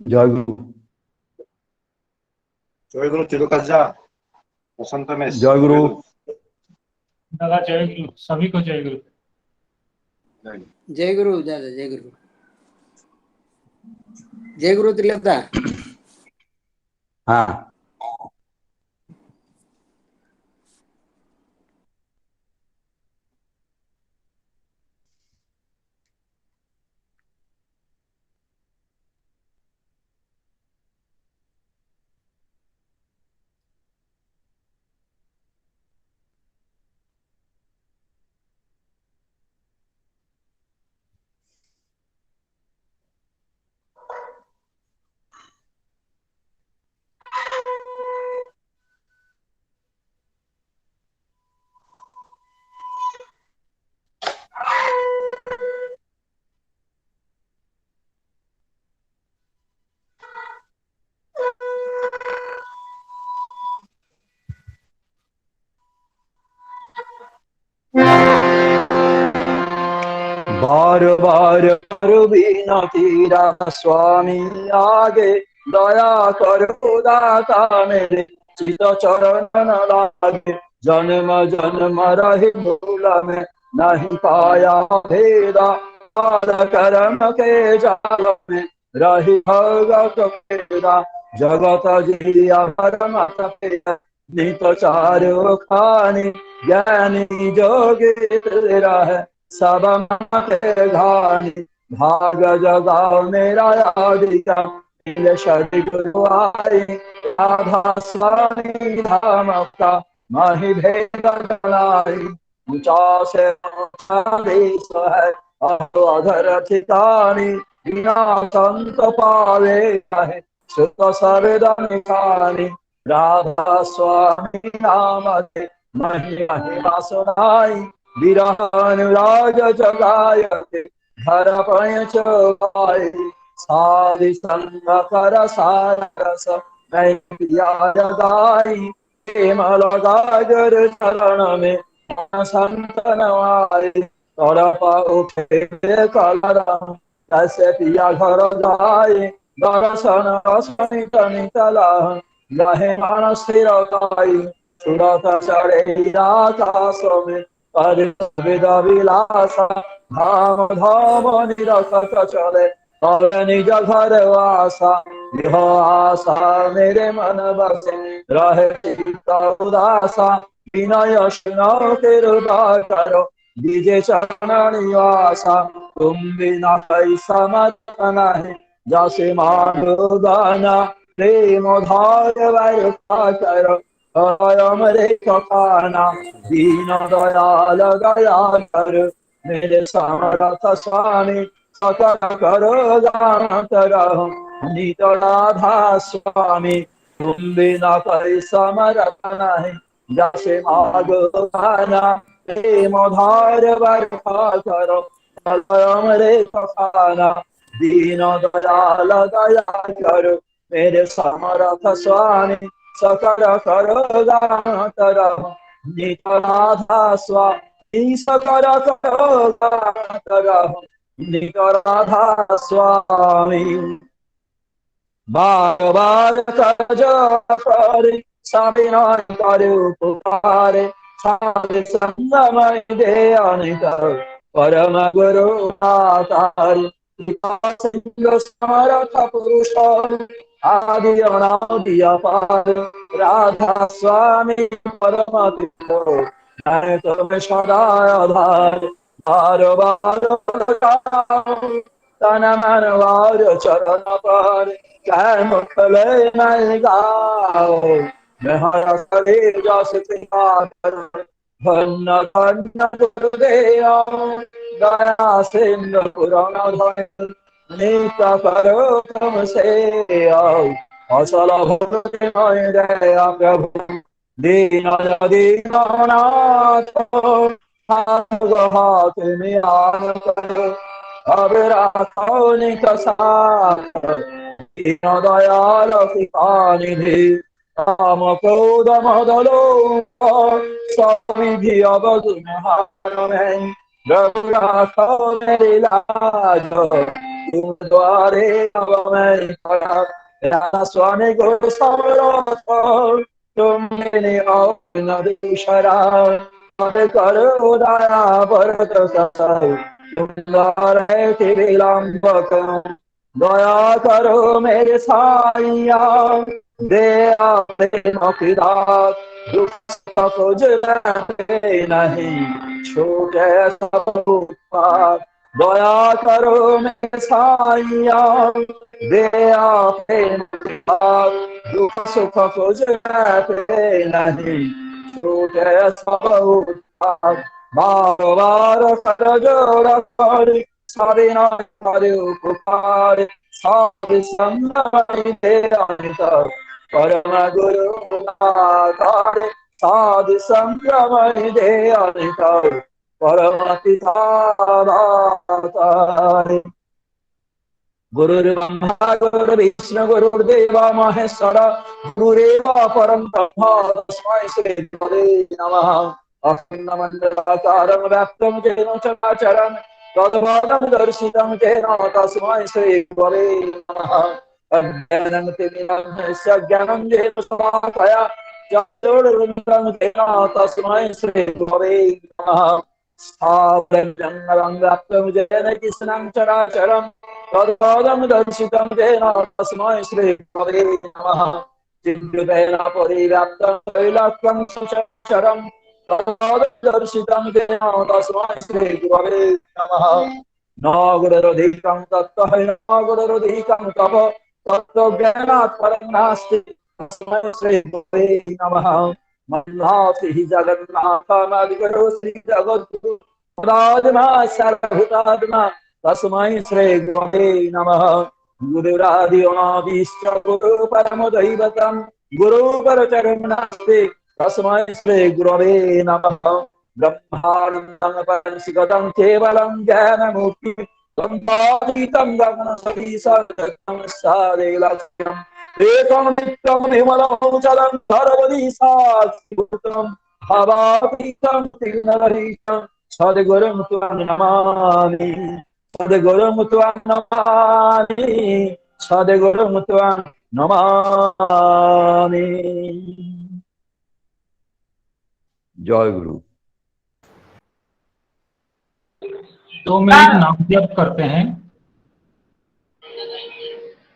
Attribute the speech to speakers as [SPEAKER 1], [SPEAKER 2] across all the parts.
[SPEAKER 1] जय गुरु।
[SPEAKER 2] जय गुरु तिरुकज्जा वसंत में
[SPEAKER 1] जय गुरु।
[SPEAKER 3] दादा जय गुरु, सभी को जय गुरु।
[SPEAKER 4] जय गुरु दादा, जय गुरु। जय गुरु तिलकदा।
[SPEAKER 1] हाँ, बार बार विनती स्वामी आगे दया करो दाता मेरे चित चरण न लागे। जन्म जन्म रहे भूल में नहीं पाया भेदा, कर्म के जाल में रही भगत भेदा। जगत जिया परम नित चारो खानी ज्ञानी जोगी तेरा है सब माते घानी। भाग जगा मेरा आदिका शरीर गुरुआरी राधा स्वामी धाम का माही भेद गणाई। ऊंचा से देश है अधर ठिकानी बिना संत पावे है सुत सर्वदानी। राधा स्वामी नाम दे महिमा सुनाई विरह अनुराग जगाय धर पय चौगाई। साधि संग कर सारस गाई प्रेम लगागर चरण में संत नवाई। तड़प उठे कलरम कैसे पिया घर जाए दर्शन रसनित नितला लहे मन स्थिर गाई। सुरत चढ़े आकाश में कर विद विलासा धाम धाम निरखत चले और निज घर वासा। यह आशा मेरे मन बसे रहे चित्त उदासा। विनय सुनो कृपा करो दीजे चरण निवासा। तुम बिना कोई समर्थ नहीं जैसे मानो गाना प्रेम धार वर्षा करो अमरे कपाना। दीन दयाल दया कर मेरे समर्थ स्वामी सकल करो दान करो नित राधा स्वामी। तुम बिना कोई समर्थ नहीं जैसे मागो गाना प्रेम धार वर्षा करो अमरे कपाना। दीन दयाल दया करो मेरे समर्थ स्वामी सकल करो दान करो नित राधा स्वामी। सकल करो दान करो नित राधा स्वामी। बार बार कर स्वामी नाम करे उपकारे साधु संगमय दे अनित परम गुरु आधार। समर्थ पुरुष आदि अनादि अपार राधा स्वामी परमति मैं तुम्हें सदा आधार बार बार तन मन वार चरण पर क्या मुखले मैं गाओ मैं हर कले जस तिहार धन्य धन्य गुरुदेव गया सिंह पुराण धन नित करो तुम से आओ असल भोग दया प्रभु दीन दीनानाथ हाथ में आकर अब राखो निकषाय दीन दयाल कृपानिधि काम क्रोध मद लोभ समिधि अवधि हार में प्रभु राखो मेरी लाज तुम द्वारे अब मैं खड़ा या स्वामी गुरु समर्थ तुम मेरे नदी शरा मत करो दया भरत सहाय तुम द्वार है विलंब करो दया करो मेरे साइया दे मुखिदास दुख कुछ नहीं छूटे सब उत्पात दया करो मेरे साइया दे मुखिदास दुख सुख कुछ नहीं छूटे सब उत्पात बार बार कर जोड़ कर सारे नाम करे उपकार साधु संग दे अमित परम गुरु नाथ साधु संग दे अमित परम पिता गुरुर्ब्रह्मा गुरुर्विष्णु गुरुर्देव महेश्वर गुरुरेव परं ब्रह्म तस्मै श्री गुरवे नमः अखण्डमण्डलाकारं व्याप्तं येन चराचरं तद्भातं दर्शितं येन तस्मै श्री गुरवे नमः अज्ञानं तिमिरं ज्ञानं येन समापया चतुर्वृन्दं येन तस्मै श्री गुरवे नमः स्थावरं जङ्गलं व्याप्तं येन कृष्णं चराचरं तद्पादं दर्शितं तेन तस्मै श्री गुरवे नमः चिन्तितेन परिव्याप्तं त्रैलोक्यं सचराचरं तद्पादं दर्शितं तेन तस्मै श्री गुरवे नमः न गुरुरधिकं तत्त्वं न गुरुरधिकं तप तत्त्वज्ञानात् परं नास्ति तस्मै श्री गुरवे नमः मन्नाथि जगन्नाथादिगुरु श्री जगद्गुरु राजमा सर्वभूतात्मा तस्मै श्री गुरवे नमः गुरुरादि अनादिश्च गुरु परम दैवतं गुरु परचरणं नास्ति तस्मै श्री गुरवे नमः ब्रह्मानन्दं परमसिगतं केवलं ज्ञानमूर्ति ब्रह्मातीतं गगनसदीशं सादेलक्ष्यम् एकं नित्यं निर्मलं चलं सर्वदि साक्षिभूतं भावातीतं तीर्णरहितं सद्गुरुं त्वां नमामि सद्गुरुं त्वां नमामि सद्गुरुं त्वां नमामि जय गुरु
[SPEAKER 3] 2 मिनट नाम जप करते हैं।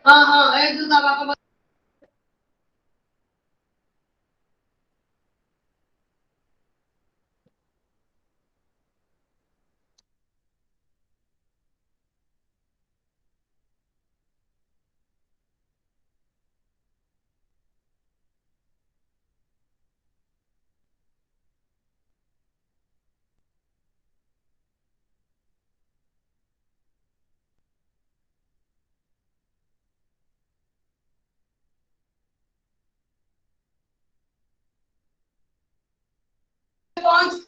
[SPEAKER 5] हाँ हाँ एक दूसरा बाबा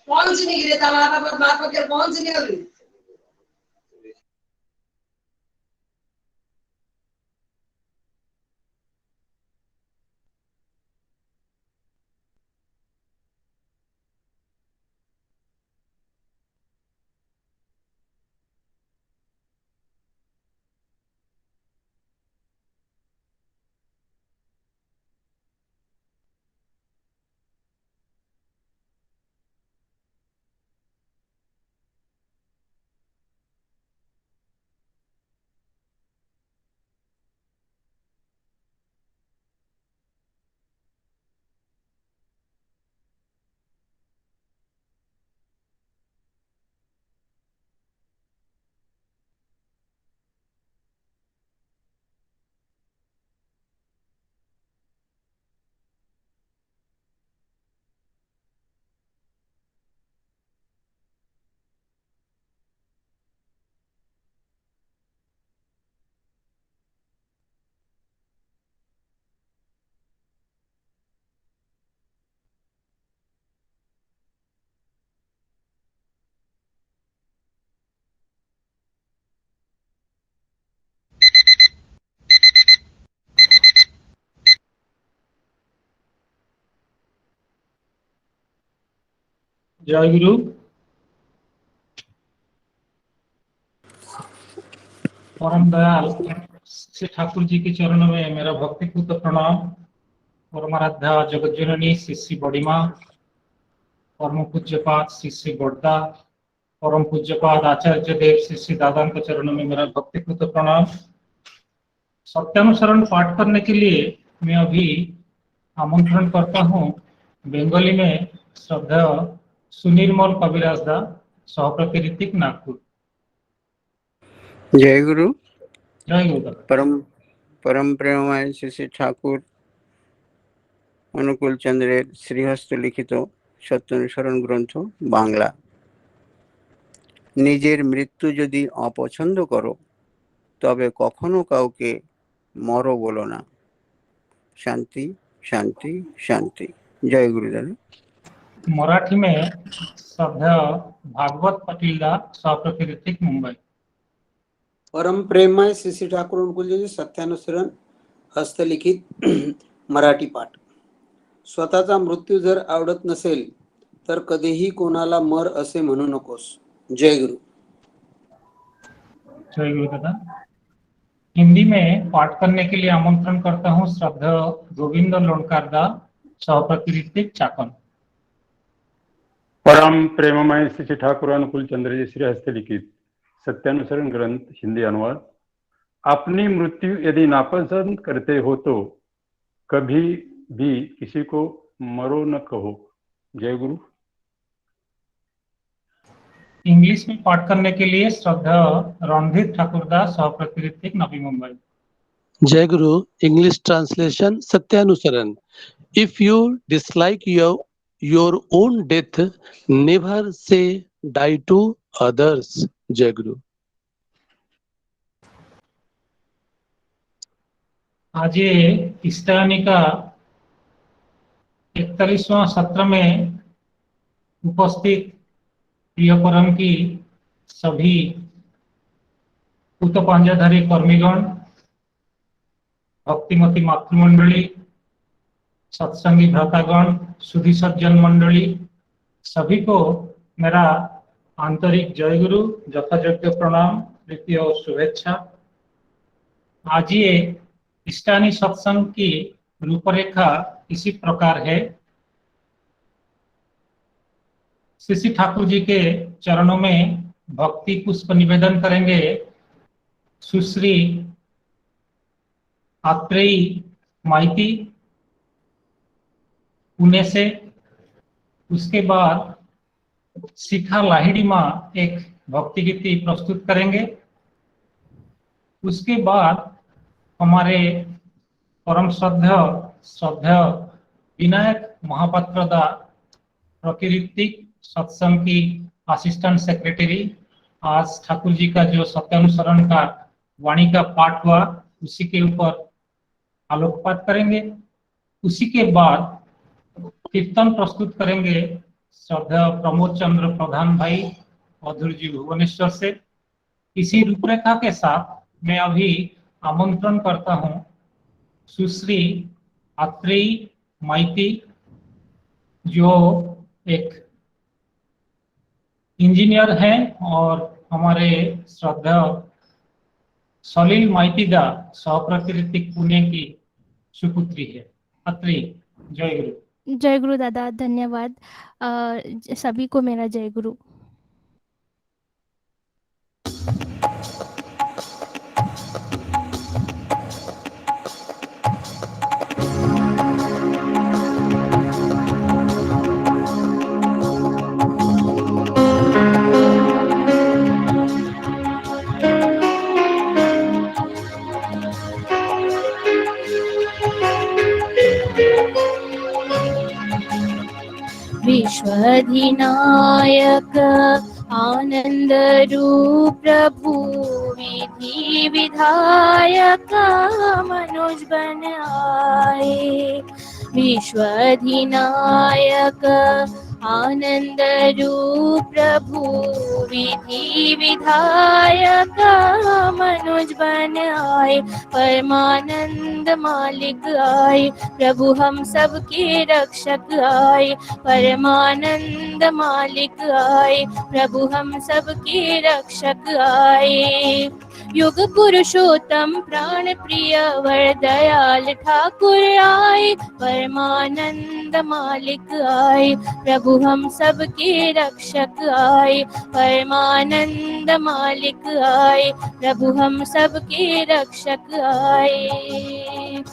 [SPEAKER 5] कौन सी निकली था माँ पकड़ कौन सी निकल गई
[SPEAKER 3] जय गुरु। परम दयाल श्री ठाकुर जी के चरणों में मेरा भक्तिपूत प्रणाम। परमाराध्या जगत जननी श्री श्री बड़ीमा, परम पूज्यपाद श्री श्री बड़दा, परम पूज्यपाद आचार्य देव श्री श्री दादा के चरणों में मेरा भक्तिपूत प्रणाम। सत्यानुसरण पाठ करने के लिए मैं अभी आमंत्रण करता हूँ बंगाली में श्रद्धा सुनिर्मल कविराज दा, सहप्रति ऋतिक, नागपुर।
[SPEAKER 4] जय गुरु।
[SPEAKER 3] जय गुरु।
[SPEAKER 4] परम प्रेममय श्री श्री ठाकुर অনুকূল চন্দ্রের শ্রীহস্ত লিখিত সত্যানুসরণ গ্রন্থ বাংলা। নিজের মৃত্যু যদি অপছন্দ করো তবে কখনো কাউকে মরো বলো না। শান্তি শান্তি শান্তি। जय गुरुदेव।
[SPEAKER 3] मराठी में श्रद्धा भागवत पाटिल दा, सहप्रति ऋतिक, मुंबई।
[SPEAKER 4] परम प्रेममय श्री श्री ठाकुर अनुकूल जी सत्यानुसरण हस्तलिखित मराठी पाठ। स्वतःचा मृत्यू जर आवडत नसेल तर कधीही कोणाला मर असे म्हणू नकोस। जय गुरु।
[SPEAKER 3] जय गुरु दादा। हिंदी में पाठ करने के लिए आमंत्रण करता हूँ श्रद्धा गोविंद लोणकार दा, सहप्रति ऋतिक, चाकन।
[SPEAKER 6] परम प्रेममय श्री ठाकुर अनुकूल चंद्र जी श्री हस्त लिखित सत्यानुसरण ग्रंथ, हिंदी अनुवाद। अपनी मृत्यु यदि नापसंद करते हो तो कभी भी किसी को मरो न कहो। जय गुरु।
[SPEAKER 3] इंग्लिश में पाठ करने के लिए श्रद्धा रणधीर ठाकुर दास, सहप्रति ऋतिक, नवी मुंबई।
[SPEAKER 7] जय गुरु। English translation Satyanusaran. If you dislike your own death, never say die to others. जय गुरु।
[SPEAKER 3] आज ये इस्तानी का 41वां सत्र में उपस्थित प्रिय परम की सभी पूतपांजाधारी कर्मीगण, भक्तिमती मातृमंडली, सत्संगी भ्रातागण, सुधी सज्जन मंडली, सभी को मेरा आंतरिक जय गुरु, यथायोग्य प्रणाम, प्रीति और शुभेच्छा। आज ये इष्टानी सत्संग की रूपरेखा इसी प्रकार है। श्री श्री ठाकुर जी के चरणों में भक्ति पुष्प निवेदन करेंगे सुश्री आत्रेयी माइती, पुणे से। उसके बाद शिखा लाहिड़ी माँ एक भक्ति गीति प्रस्तुत करेंगे। उसके बाद हमारे परम श्रद्धा विनायक महापात्र दा, प्रकृतिक सत्संग की असिस्टेंट सेक्रेटरी, आज ठाकुर जी का जो सत्यानुसरण का वाणी का पाठ हुआ उसी के ऊपर आलोकपात करेंगे। उसी के बाद कीर्तन प्रस्तुत करेंगे श्रद्धा प्रमोद चंद्र प्रधान भाई, मधुर जी भुवनेश्वर से। इसी रूपरेखा के साथ मैं अभी आमंत्रण करता हूं सुश्री आत्रेयी माइती, जो एक इंजीनियर हैं और हमारे श्रद्धा सलील माइती दा, सहप्रति ऋतिक, पुणे की सुपुत्री है। अत्रेयी। जय गुरु।
[SPEAKER 8] जय गुरु दादा, धन्यवाद। सभी को मेरा जय गुरु। विश्वाधिनायक आनंद रूप प्रभु, विधि विधायक मनोज बन आए। विश्वाधिनायक आनंद रूप प्रभु विधि विधायक मनुज बन आए, परमानंद मालिक आए, प्रभु हम सबके रक्षक आए, परमानंद मालिक आए, प्रभु हम सबके रक्षक आए। युग पुरुषोत्तम प्राण प्रिय वर दयाल ठाकुर आए, परमानंद मालिक आए, प्रभु हम सबके रक्षक आए, परमानंद मालिक आए, प्रभु हम सबके रक्षक आए।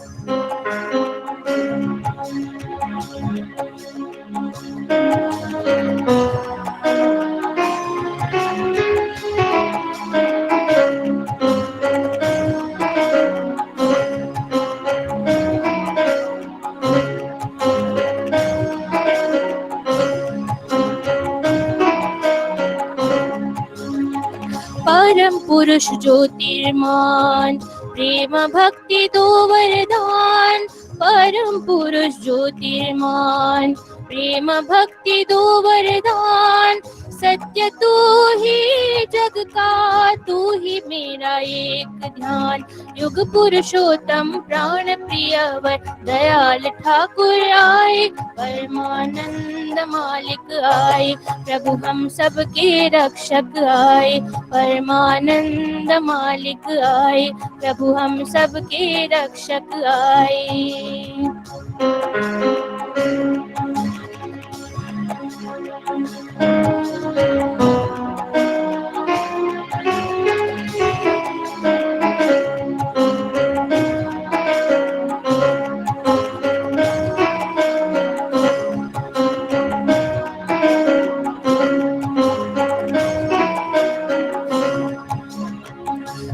[SPEAKER 8] परम पुरुष ज्योतिर्मान प्रेम भक्ति दो वरदान, परम पुरुष ज्योतिर्मान प्रेम भक्ति दो वरदान, सत्य तू ही जग का तू ही मेरा एक ध्यान। युग पुरुषोत्तम प्राण प्रिय वर दयाल ठाकुर आए, परमानंद मालिक आए, प्रभु हम सबके रक्षक आए, परमानंद मालिक आए, प्रभु हम सबके रक्षक आए।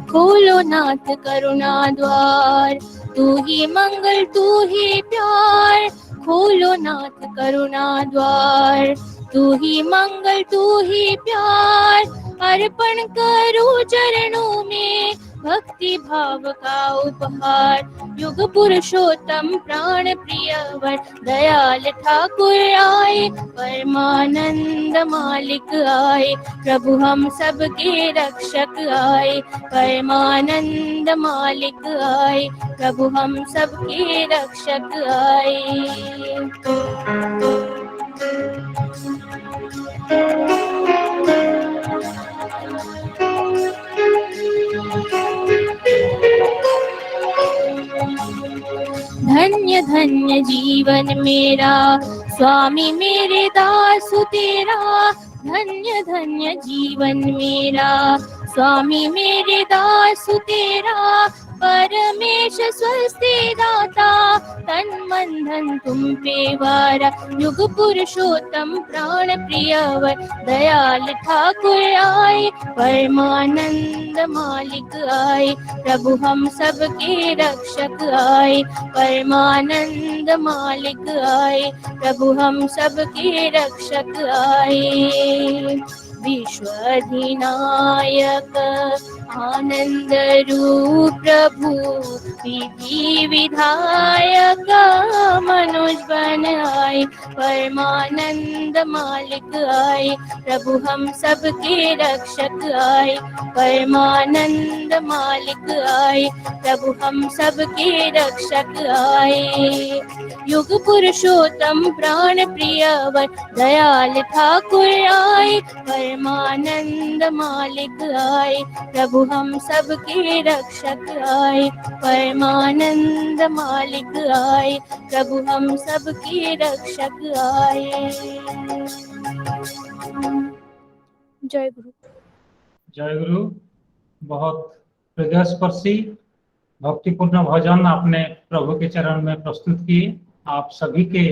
[SPEAKER 8] खोलो नाथ करुणा द्वार, तू ही मंगल तू ही प्यार, खोलो नाथ करुणा द्वार, तू ही मंगल तू ही प्यार, अर्पण करूं चरणों में भक्ति भाव का उपहार। युग पुरुषोत्तम प्राण प्रिय वर दयाल ठाकुर आए, परमानंद मालिक आए, प्रभु हम सबके रक्षक आए, परमानंद मालिक आए, प्रभु हम सबके रक्षक आए। धन्य धन्य जीवन मेरा स्वामी मेरे दासु तेरा, धन्य धन्य जीवन मेरा स्वामी मेरे दासु तेरा, परमेश स्वस्ति दाता तन मन धन तुम पे वारा। युग पुरुषोत्तम प्राण प्रिय वर दयाल ठाकुर आए, परमानंद मालिक आए, प्रभु हम सबके रक्षक आए, परमानंद मालिक आए, प्रभु हम सबके रक्षक आए। विश्व अधिनायक आनंद रूप प्रभु विधि विधायक मनुज बन आए, परमानंद मालिक आए, प्रभु हम सबके रक्षक आए, परमानंद मालिक आए, प्रभु हम सबके रक्षक आए। युग पुरुषोत्तम प्राण प्रिय वर दयाल ठाकुर आए, परमानंद मालिक आए, प्रभु हम सबके रक्षक आए, परमानंद मालिक आए, प्रभु हम सबके रक्षक आए। जय गुरु।
[SPEAKER 3] जय गुरु। बहुत हृदयस्पर्शी भक्तिपूर्ण भजन आपने प्रभु के चरण में प्रस्तुत किए। आप सभी के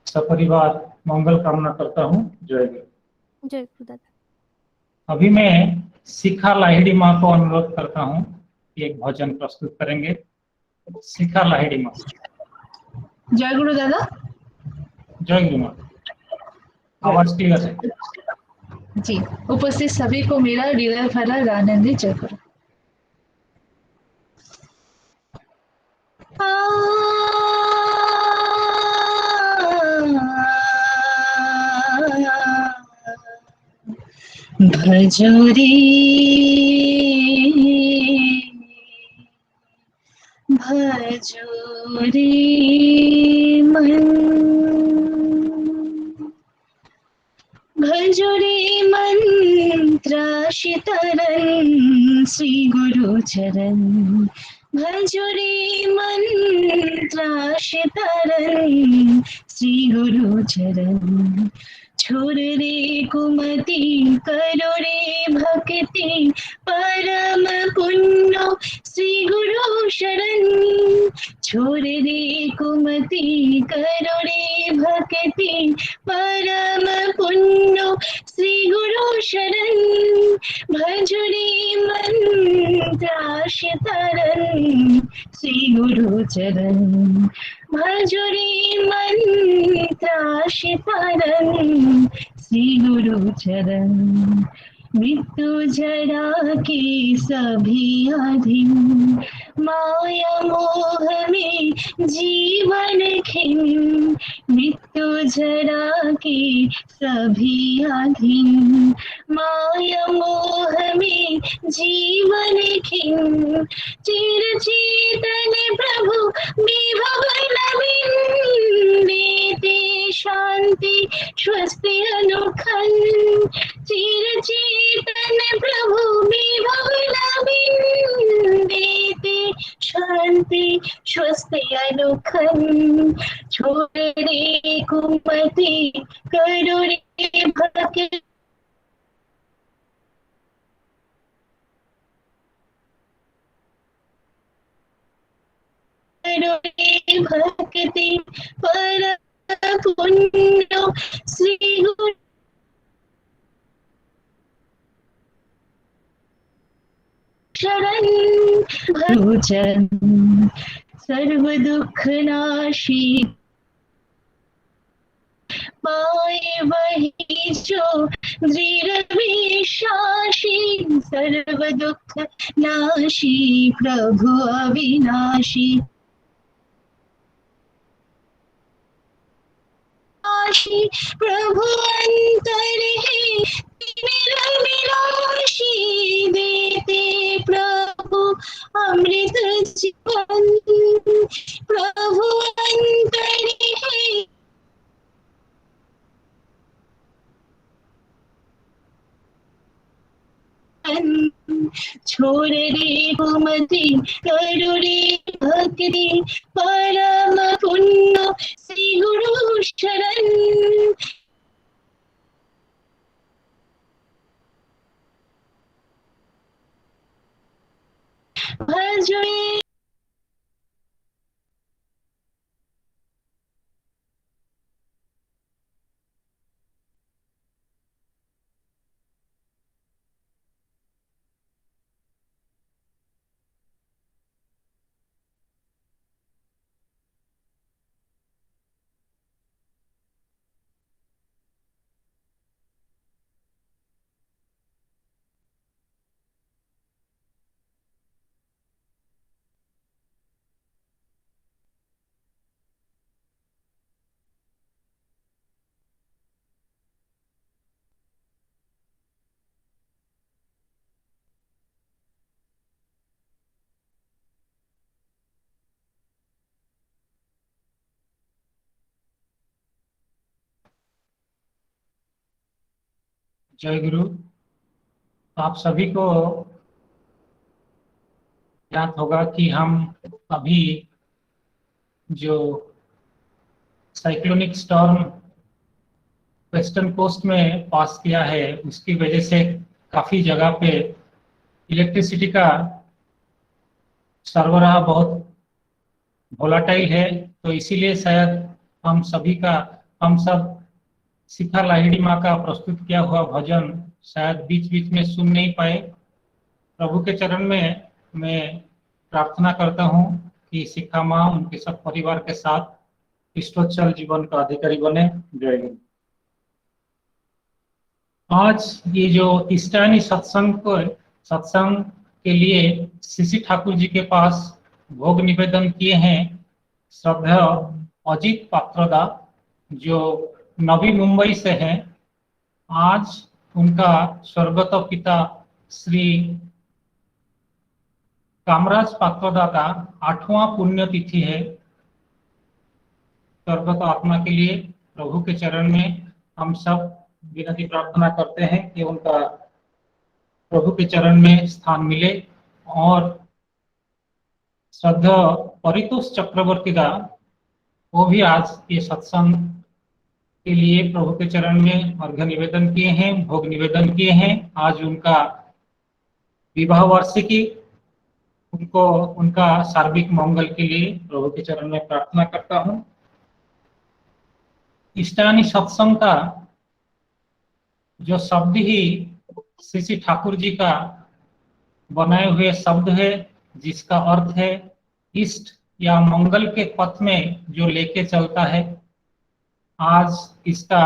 [SPEAKER 3] सपरिवार मंगल कामना करता हूँ। जय गुरु।
[SPEAKER 8] जय गुरु दादा।
[SPEAKER 3] अभी मैं शिखा लाहिड़ी माँ को अनुरोध करता हूँ कि एक भजन प्रस्तुत करेंगे। शिखा लाहिड़ी माँ।
[SPEAKER 9] जय गुरु दादा।
[SPEAKER 3] जय गुरु माँ। आवाज क्लियर है
[SPEAKER 9] जी। उपस्थित सभी को मेरा हृदय भरा आनंदी जय गुरु। भजोरे भजोरे मन भजोरे मंत्राशितरन श्री गुरु चरण भजोरे मंत्राशितरन श्री गुरु चरण छोड़ रे कुमति करो रे भक्ति परम पुण्य श्री गुरु शरण छोड़ रे कुमति करो रे भक्ति परम पुण्य श्री गुरु शरण भजो रे मंत्राशितरन श्री गुरु चरण भजो रे मंत्राशितरन श्री गुरु चरण मृत्यु जरा के सभी अधीन माया मोह में जीवन खिन मृत्यु जरा के सभी अधीन माया मोह में जीवन खिन चिर चेतन प्रभु विभव नवीन देते शांति स्वस्ति अनुखन चिर चेतन प्रभु विभव नवीन देते शांति स्वस्ति अनुखन छोड़ रे कुमति करो रे भक्ति करो रे भक्ति पर पुण्य श्री गुरु शरण भजन सर्व दुख नाशी पाए वही जो दृढ़ विश्वासी सर्व दुख नाशी प्रभु अविनाशी प्रभु अंतर है निराशी देते प्रभु अमृत जीवन प्रभु अंतर है छोड़ रे कुमति करो रे भक्ति परम पुण्य श्री गुरु शरण भजो
[SPEAKER 3] जय गुरु। आप सभी को याद होगा कि हम अभी जो साइक्लोनिक स्टॉर्म वेस्टर्न कोस्ट में पास किया है उसकी वजह से काफी जगह पे इलेक्ट्रिसिटी का सरबराह बहुत वोलाटाइल है, तो इसीलिए शायद हम सब शिखा लाहिड़ी माँ का प्रस्तुत किया हुआ भजन शायद बीच बीच में सुन नहीं पाए। प्रभु के चरण में मैं प्रार्थना करता हूँ कि शिखा माँ उनके सब परिवार के साथ इष्टोच्चल जीवन का अधिकारी बने। जय हिंद। आज ये जो इष्टानी सत्संग के लिए सीसी ठाकुर जी के पास भोग निवेदन किए हैं श्रद्धेय अजित पात्रदा जो नवी मुंबई से हैं। आज उनका स्वर्गत पिता श्री कामराज पात्रोदा का 8वां पुण्यतिथि है। स्वर्गत आत्मा के लिए प्रभु के चरण में हम सब विनती प्रार्थना करते हैं कि उनका प्रभु के चरण में स्थान मिले। और श्रद्धा परितोष चक्रवर्ती का वो भी आज ये सत्संग के लिए प्रभु के चरण में अर्घ्य निवेदन किए हैं, भोग निवेदन किए हैं। आज उनका विवाह वार्षिकी, उनको उनका सार्विक मंगल के लिए प्रभु के चरण में प्रार्थना करता हूँ। इष्टानी सत्संग का जो शब्द ही श्री श्री ठाकुर जी का बनाए हुए शब्द है, जिसका अर्थ है इष्ट या मंगल के पथ में जो लेके चलता है। आज इसका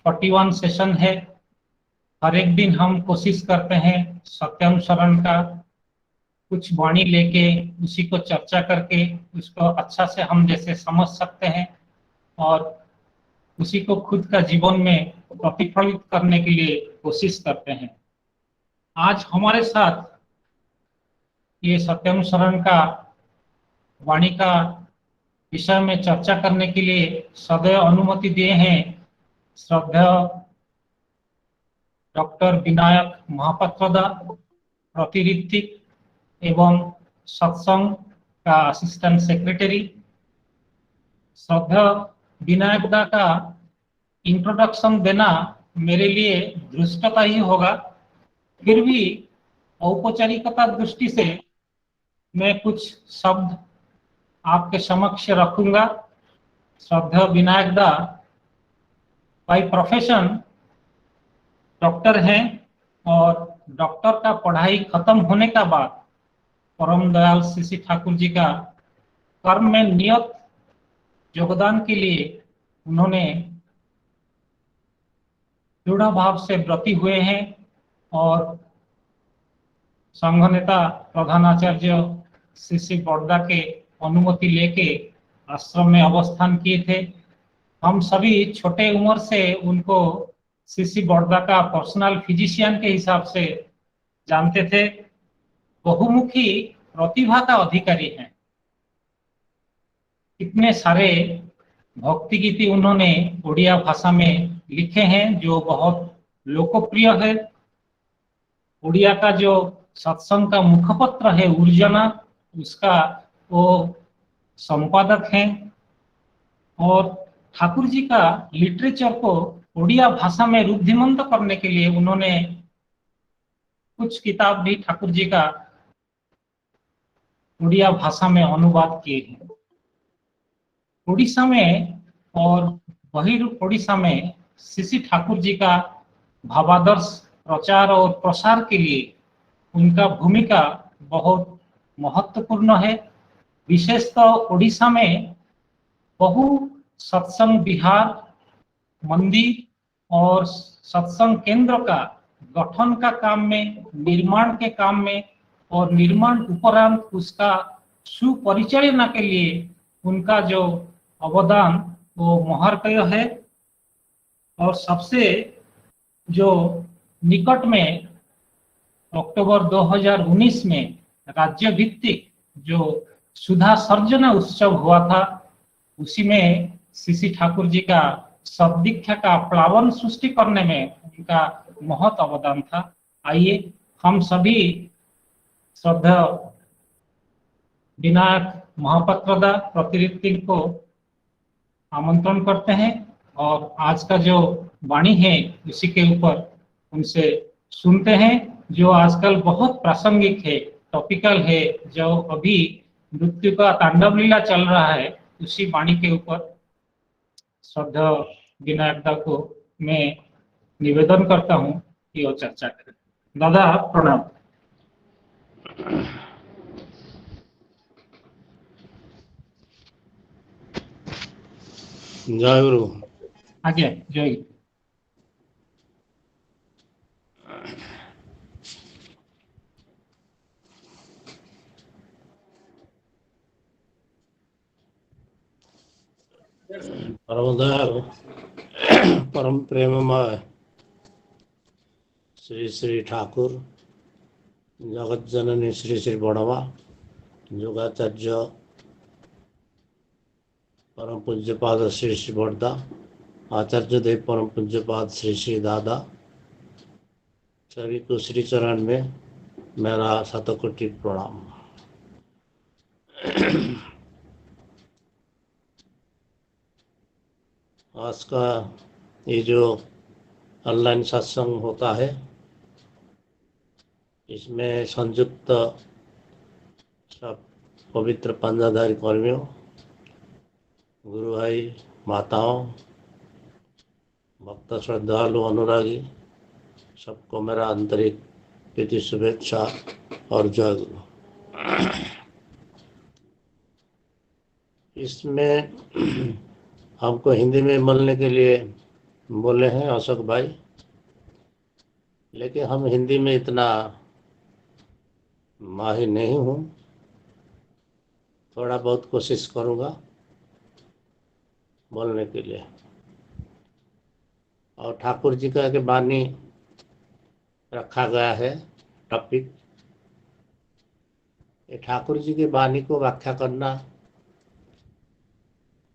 [SPEAKER 3] 41 सेशन है। हर एक दिन हम कोशिश करते हैं सत्यानुसरण का कुछ वाणी लेके उसी को चर्चा करके उसको अच्छा से हम जैसे समझ सकते हैं और उसी को खुद का जीवन में प्रतिफलित करने के लिए कोशिश करते हैं। आज हमारे साथ ये सत्यानुसरण का वाणी का विषय में चर्चा करने के लिए सदैव अनुमति दिए हैं श्रद्धेय डॉक्टर विनायक महापात्रोदा, प्रतिनिधिक एवं सत्संग का असिस्टेंट सेक्रेटरी। श्रद्धेय विनायक दा का इंट्रोडक्शन देना मेरे लिए धृष्टता ही होगा, फिर भी औपचारिकता दृष्टि से मैं कुछ शब्द आपके समक्ष रखूंगा। श्रद्धेय विनायक दा बाय प्रोफेशन डॉक्टर हैं और डॉक्टर का पढ़ाई खत्म होने का बाद परम दयाल श्री श्री ठाकुर जी का कर्म में नियत योगदान के लिए उन्होंने दृढ़ भाव से व्रती हुए हैं और संघ नेता प्रधानाचार्य श्री श्री बड़दा के अनुमति लेके आश्रम में अवस्थान किए थे। हम सभी छोटे उम्र से उनको श्री श्री बड़दा का पर्सनल फिजिशियन के हिसाब से जानते थे। बहुमुखी प्रतिभा का अधिकारी हैं। इतने सारे भक्ति गीति उन्होंने उड़िया भाषा में लिखे हैं जो बहुत लोकप्रिय है। उड़िया का जो सत्संग का मुखपत्र है ऊर्जना, उसका वो संपादक हैं और ठाकुर जी का लिटरेचर को उड़िया भाषा में रुद्धिमंत करने के लिए उन्होंने कुछ किताब भी ठाकुर जी का उड़िया भाषा में अनुवाद किए हैं। उड़ीसा में और उड़ीसा में श्री श्री ठाकुर जी का भावादर्श प्रचार और प्रसार के लिए उनका भूमिका बहुत महत्वपूर्ण है। विशेषतः उड़ीसा में बहु सत्संग विहार, मंदिर और सत्संग केंद्र का गठन का काम में, निर्माण के काम में और निर्माण उपरांत उसका सुपरिचालना के लिए उनका जो अवदान वो महर्तय है। और सबसे जो निकट में अक्टूबर 2019 में राज्य भित्तिक जो सुधा सर्जन उत्सव हुआ था, उसी में श्री श्री ठाकुर जी का सददीक्षा का प्लावन सृष्टि करने में उनका महत् अवदान था। आइए हम सभी श्रद्धेय विनायक महापात्रोदा प्रतिनिधि को आमंत्रण करते हैं और आज का जो वाणी है उसी के ऊपर उनसे सुनते हैं, जो आजकल बहुत प्रासंगिक है, टॉपिकल है। जो अभी मृत्यु का तांडव लीला चल रहा है, उसी वाणी के ऊपर श्रद्धेय विनायक दा को मैं निवेदन करता हूं कि वो चर्चा करें। दादा प्रणाम।
[SPEAKER 10] जय गुरु।
[SPEAKER 3] आगे जय।
[SPEAKER 10] परम दयालु, परम प्रेममय श्री श्री ठाकुर जगत जननी श्री श्री बड़वा योगाचार्य परम पूज्यपाद श्री श्री बड़दा आचार्य देव परम पूज्यपाद श्री श्री दादा सभी को श्री चरण में मेरा शतकोटि प्रणाम। आज का ये जो ऑनलाइन सत्संग होता है इसमें संयुक्त सब पवित्र पंजाधारी कर्मियों, गुरु भाई, माताओं, भक्त श्रद्धालु, अनुरागी सबको मेरा आंतरिक प्रीति शुभेच्छा और जय गुरु। इसमें हमको हिंदी में बोलने के लिए बोले हैं अशोक भाई, लेकिन हम हिंदी में इतना माहिर नहीं हूँ, थोड़ा बहुत कोशिश करूँगा बोलने के लिए। और ठाकुर जी का के बानी रखा गया है टॉपिक। ये ठाकुर जी के बानी को व्याख्या करना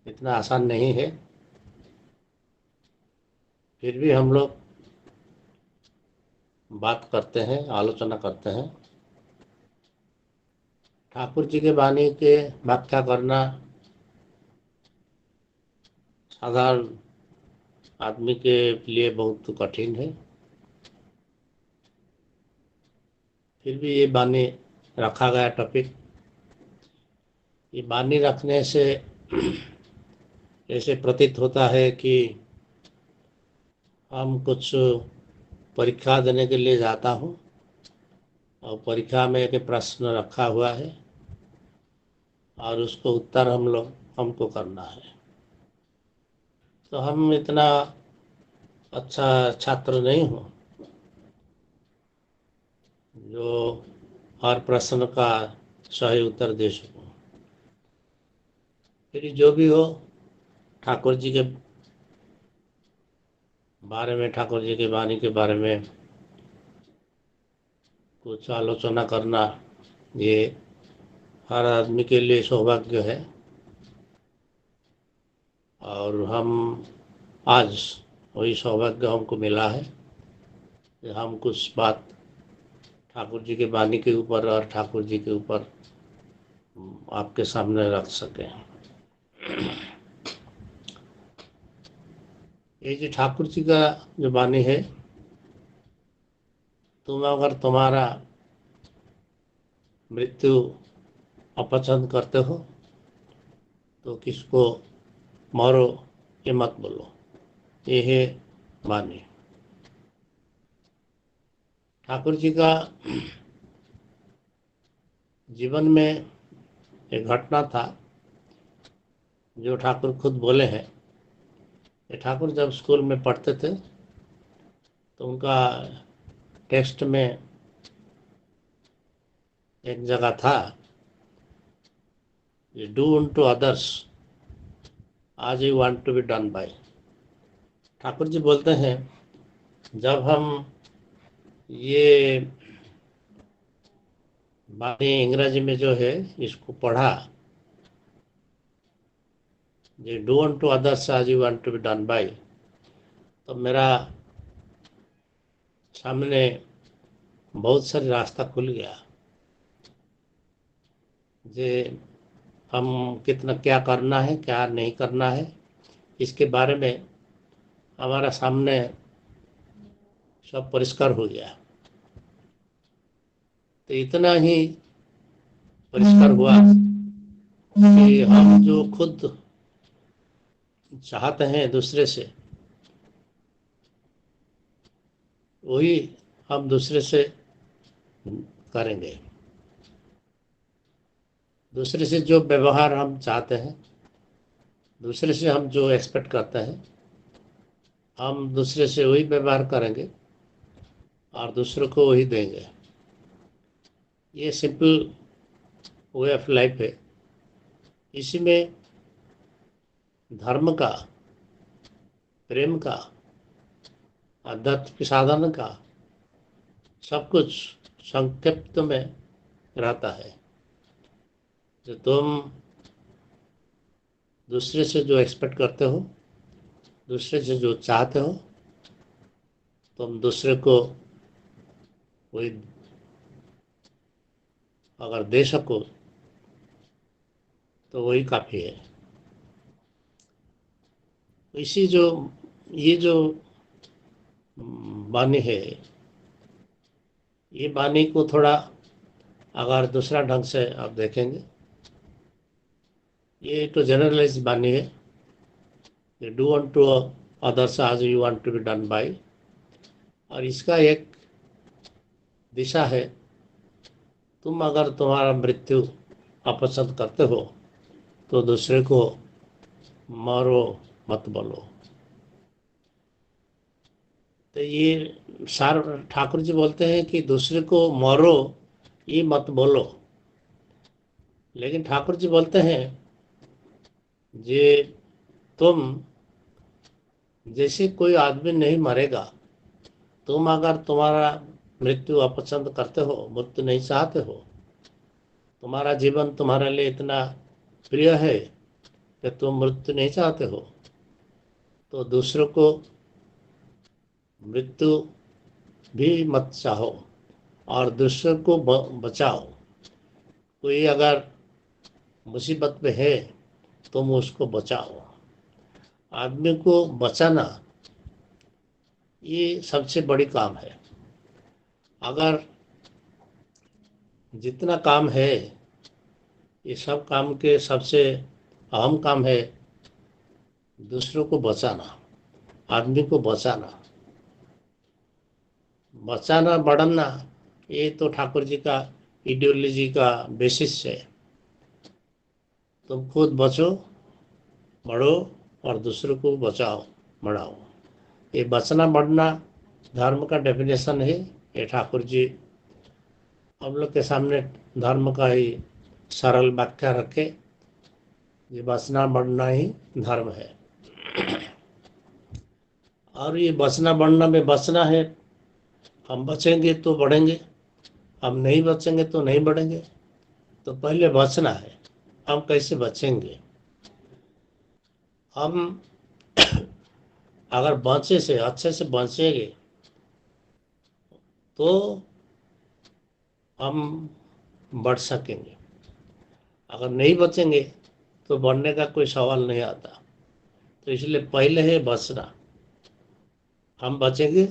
[SPEAKER 10] इतना आसान नहीं है, फिर भी हम लोग बात करते हैं, आलोचना करते हैं। ठाकुर जी के बानी के व्याख्या करना साधारण आदमी के लिए बहुत कठिन है, फिर भी ये बानी रखा गया टॉपिक। ये बानी रखने से ऐसे प्रतीत होता है कि हम कुछ परीक्षा देने के लिए जाता हूँ और परीक्षा में एक प्रश्न रखा हुआ है और उसको उत्तर हमको करना है। तो हम इतना अच्छा छात्र नहीं हूँ जो हर प्रश्न का सही उत्तर दे सकूँ। फिर जो भी हो, ठाकुर जी के बारे में, ठाकुर जी के वाणी के बारे में कुछ आलोचना करना ये हर आदमी के लिए सौभाग्य है। और हम आज वही सौभाग्य हमको मिला है कि हम कुछ बात ठाकुर जी के वाणी के ऊपर और ठाकुर जी के ऊपर आपके सामने रख सकें। ये जो ठाकुर जी का जो वाणी है, तुम अगर तुम्हारा मृत्यु अपसंद करते हो तो किसको मरो ये मत बोलो, ये है वाणी। ठाकुर जी का जीवन में एक घटना था जो ठाकुर खुद बोले हैं। ये ठाकुर जब स्कूल में पढ़ते थे तो उनका टेक्स्ट में एक जगह था, do unto others as you want to be done by। Thakur ji बोलते हैं जब हम ये बानी अंग्रेजी में जो है इसको पढ़ा, ये do unto others as you want to be done by, तो मेरा सामने बहुत सारे रास्ता खुल गया जे हम कितना क्या करना है क्या नहीं करना है इसके बारे में हमारा सामने सब परिष्कार हो गया। तो इतना ही परिष्कार हुआ कि हम जो खुद चाहते हैं दूसरे से, वही हम दूसरे से करेंगे। दूसरे से जो व्यवहार हम चाहते हैं, दूसरे से हम जो एक्सपेक्ट करते हैं, हम दूसरे से वही व्यवहार करेंगे और दूसरों को वही देंगे। ये सिंपल वे ऑफ लाइफ है। इसी में धर्म का, प्रेम का, आध्यात्मिक साधन का सब कुछ संक्षिप्त में रहता है। जो तुम दूसरे से जो एक्सपेक्ट करते हो, दूसरे से जो चाहते हो, तुम दूसरे को वही अगर दे सको तो वही काफ़ी है। इसी जो ये जो वाणी है, ये वाणी को थोड़ा अगर दूसरा ढंग से आप देखेंगे, ये तो जनरलाइज वाणी है। You do unto others as you want to be done by। और इसका एक दिशा है, तुम अगर तुम्हारा मृत्यु अपसंद करते हो तो दूसरे को मारो मत बोलो। तो ये सार ठाकुर जी बोलते हैं कि दूसरे को मारो ये मत बोलो, लेकिन ठाकुर जी बोलते हैं जे तुम जैसे कोई आदमी नहीं मरेगा, तुम अगर तुम्हारा मृत्यु अपसंद करते हो, मृत्यु नहीं चाहते हो, तुम्हारा जीवन तुम्हारे लिए इतना प्रिय है कि तुम मृत्यु नहीं चाहते हो, तो दूसरों को मृत्यु भी मत चाहो और दूसरों को बचाओ। कोई अगर मुसीबत में है तुम उसको बचाओ। आदमी को बचाना ये सबसे बड़ी काम है। अगर जितना काम है, ये सब काम के सबसे अहम काम है दूसरों को बचाना, आदमी को बचाना। बचाना बढ़ाना ये तो ठाकुर जी का आइडियोलॉजी का बेसिस है। तुम खुद बचो, बढ़ो और दूसरों को बचाओ, बढ़ाओ। ये बचना बढ़ना धर्म का डेफिनेशन है। ये ठाकुर जी हम लोग के सामने धर्म का ही सरल व्याख्या रखे, ये बचना बढ़ना ही धर्म है। और ये बचना बढ़ना में बचना है, हम बचेंगे तो बढ़ेंगे, हम नहीं बचेंगे तो नहीं बढ़ेंगे। तो पहले बचना है। हम कैसे बचेंगे? हम अगर बचे से अच्छे से बचेंगे तो हम बढ़ सकेंगे। अगर नहीं बचेंगे तो बढ़ने का कोई सवाल नहीं आता। तो इसलिए पहले है बचना। हम बचेंगे,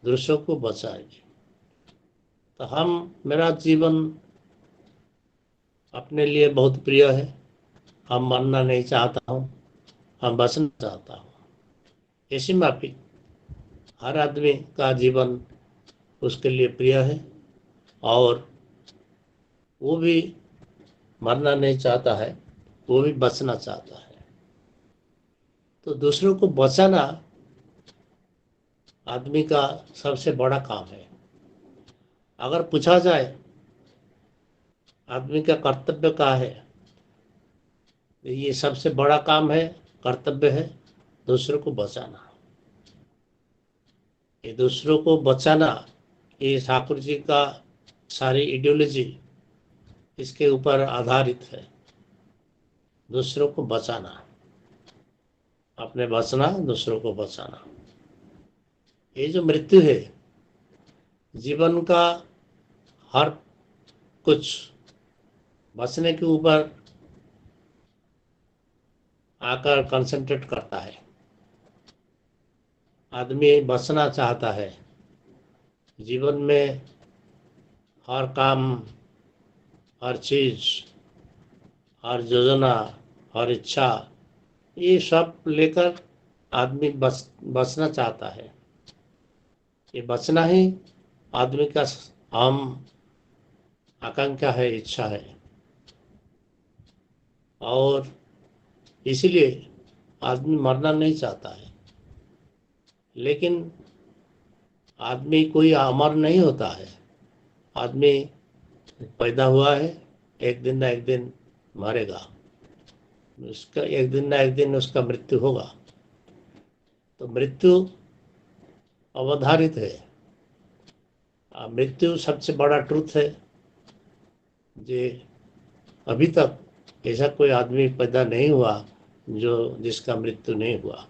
[SPEAKER 10] दूसरों को बचाएंगे। तो मेरा जीवन अपने लिए बहुत प्रिय है। हम मरना नहीं चाहता हूँ, हम बचना चाहता हूँ। ऐसी माफी हर आदमी का जीवन उसके लिए प्रिय है और वो भी मरना नहीं चाहता है, वो भी बचना चाहता है। तो दूसरों को बचाना आदमी का सबसे बड़ा काम है। अगर पूछा जाए आदमी का कर्तव्य क्या है, ये सबसे बड़ा काम है, कर्तव्य है दूसरों को बचाना। ये दूसरों को बचाना, ये ठाकुर जी का सारी आइडियोलॉजी इसके ऊपर आधारित है। दूसरों को बचाना, अपने बचना, दूसरों को बचाना। ये जो मृत्यु है, जीवन का हर कुछ बचने के ऊपर आकर कंसंट्रेट करता है। आदमी बचना चाहता है। जीवन में हर काम, हर चीज, हर योजना, हर इच्छा, ये सब लेकर आदमी बचना चाहता है। ये बचना ही आदमी का अहम आकांक्षा है, इच्छा है। और इसीलिए आदमी मरना नहीं चाहता है। लेकिन आदमी कोई अमर नहीं होता है। आदमी पैदा हुआ है, एक दिन ना एक दिन मरेगा, उसका एक दिन ना एक दिन उसका मृत्यु होगा। तो मृत्यु अवधारित है। मृत्यु सबसे बड़ा ट्रूथ है। जे अभी तक ऐसा कोई आदमी पैदा नहीं हुआ जो जिसका मृत्यु नहीं हुआ,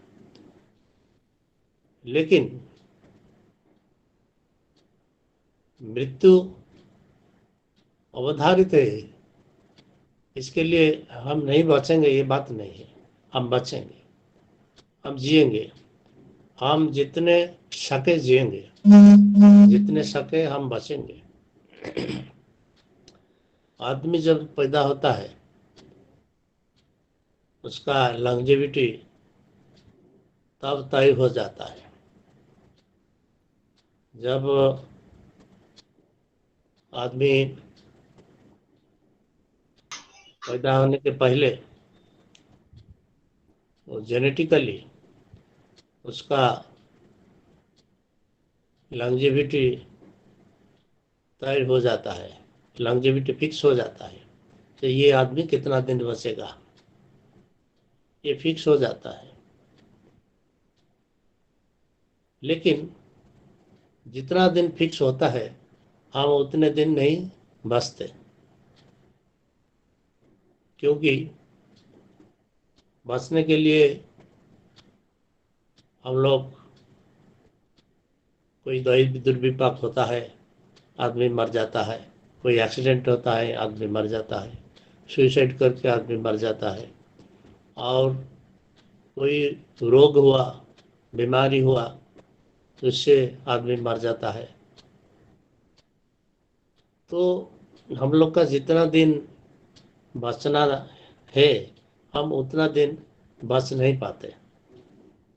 [SPEAKER 10] लेकिन मृत्यु अवधारित है। इसके लिए हम नहीं बचेंगे ये बात नहीं है, हम बचेंगे, हम जिएंगे, हम जितने सके जिएंगे, जितने सके हम बचेंगे। आदमी जब पैदा होता है उसका लॉन्जेविटी तब तय हो जाता है जब आदमी पैदा होने के पहले वो जेनेटिकली उसका लॉन्जेविटी तय हो जाता है, लॉन्जेविटी फिक्स हो जाता है। तो ये आदमी कितना दिन बचेगा ये फिक्स हो जाता है। लेकिन जितना दिन फिक्स होता है हम उतने दिन नहीं बचते, क्योंकि बचने के लिए हम लोग कोई दैव दुर्विपाक होता है आदमी मर जाता है, कोई एक्सीडेंट होता है आदमी मर जाता है, सुसाइड करके आदमी मर जाता है, और कोई रोग हुआ, बीमारी हुआ तो उससे आदमी मर जाता है। तो हम लोग का जितना दिन बचना है हम उतना दिन बच नहीं पाते।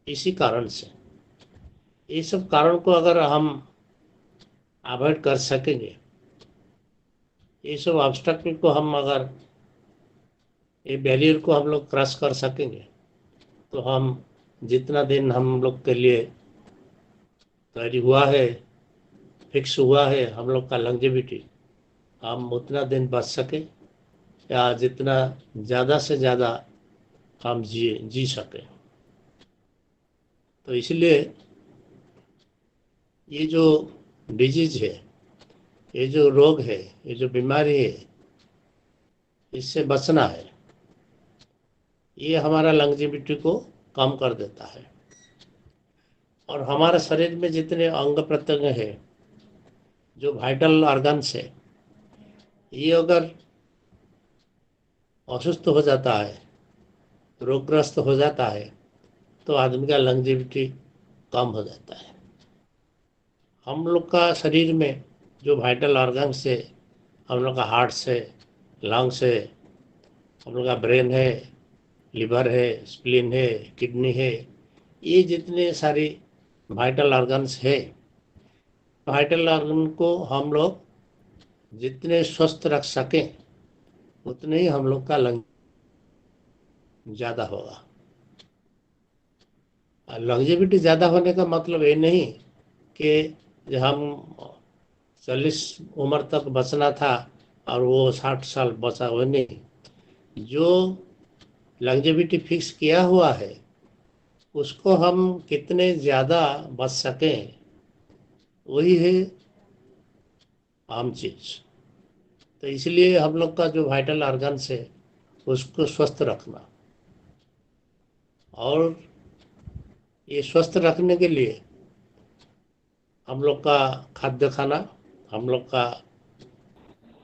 [SPEAKER 10] इसी कारण से ये सब कारण को अगर हम अवॉइड कर सकेंगे, ये सब ऑब्स्टेकल को हम अगर ये बैरियर को हम लोग क्रॉस कर सकेंगे तो हम जितना दिन हम लोग के लिए तैयारी हुआ है, फिक्स हुआ है हम लोग का लॉन्जेविटी, हम उतना दिन बच सके या जितना ज़्यादा से ज़्यादा हम जी सके। तो इसलिए ये जो डिजीज है, ये जो रोग है, ये जो बीमारी है, इससे बचना है। ये हमारा लॉन्जेविटी को कम कर देता है। और हमारे शरीर में जितने अंग प्रत्यंग है, जो वाइटल ऑर्गन्स है, ये अगर असुस्थ हो जाता है, रोगग्रस्त हो जाता है तो आदमी का लॉन्जेविटी कम हो जाता है। हम लोग का शरीर में जो वाइटल ऑर्गन्स है, हम लोग का हार्ट है, लंग्स है, हम लोग का ब्रेन है, लिवर है, स्प्लीन है, किडनी है, ये जितने सारी वाइटल ऑर्गन्स है, वाइटल ऑर्गन को हम लोग जितने स्वस्थ रख सकें उतने ही हम लोग का ज़्यादा होगा। लॉन्जेविटी ज़्यादा होने का मतलब ये नहीं कि हम 40 उम्र तक बचना था और वो 60 साल बचा, वो नहीं। जो लॉन्जेविटी फिक्स किया हुआ है उसको हम कितने ज़्यादा बच सकें वही है आम चीज़। तो इसलिए हम लोग का जो वाइटल ऑर्गन्स है उसको स्वस्थ रखना, और ये स्वस्थ रखने के लिए हम लोग का खाद्य खाना, हम लोग का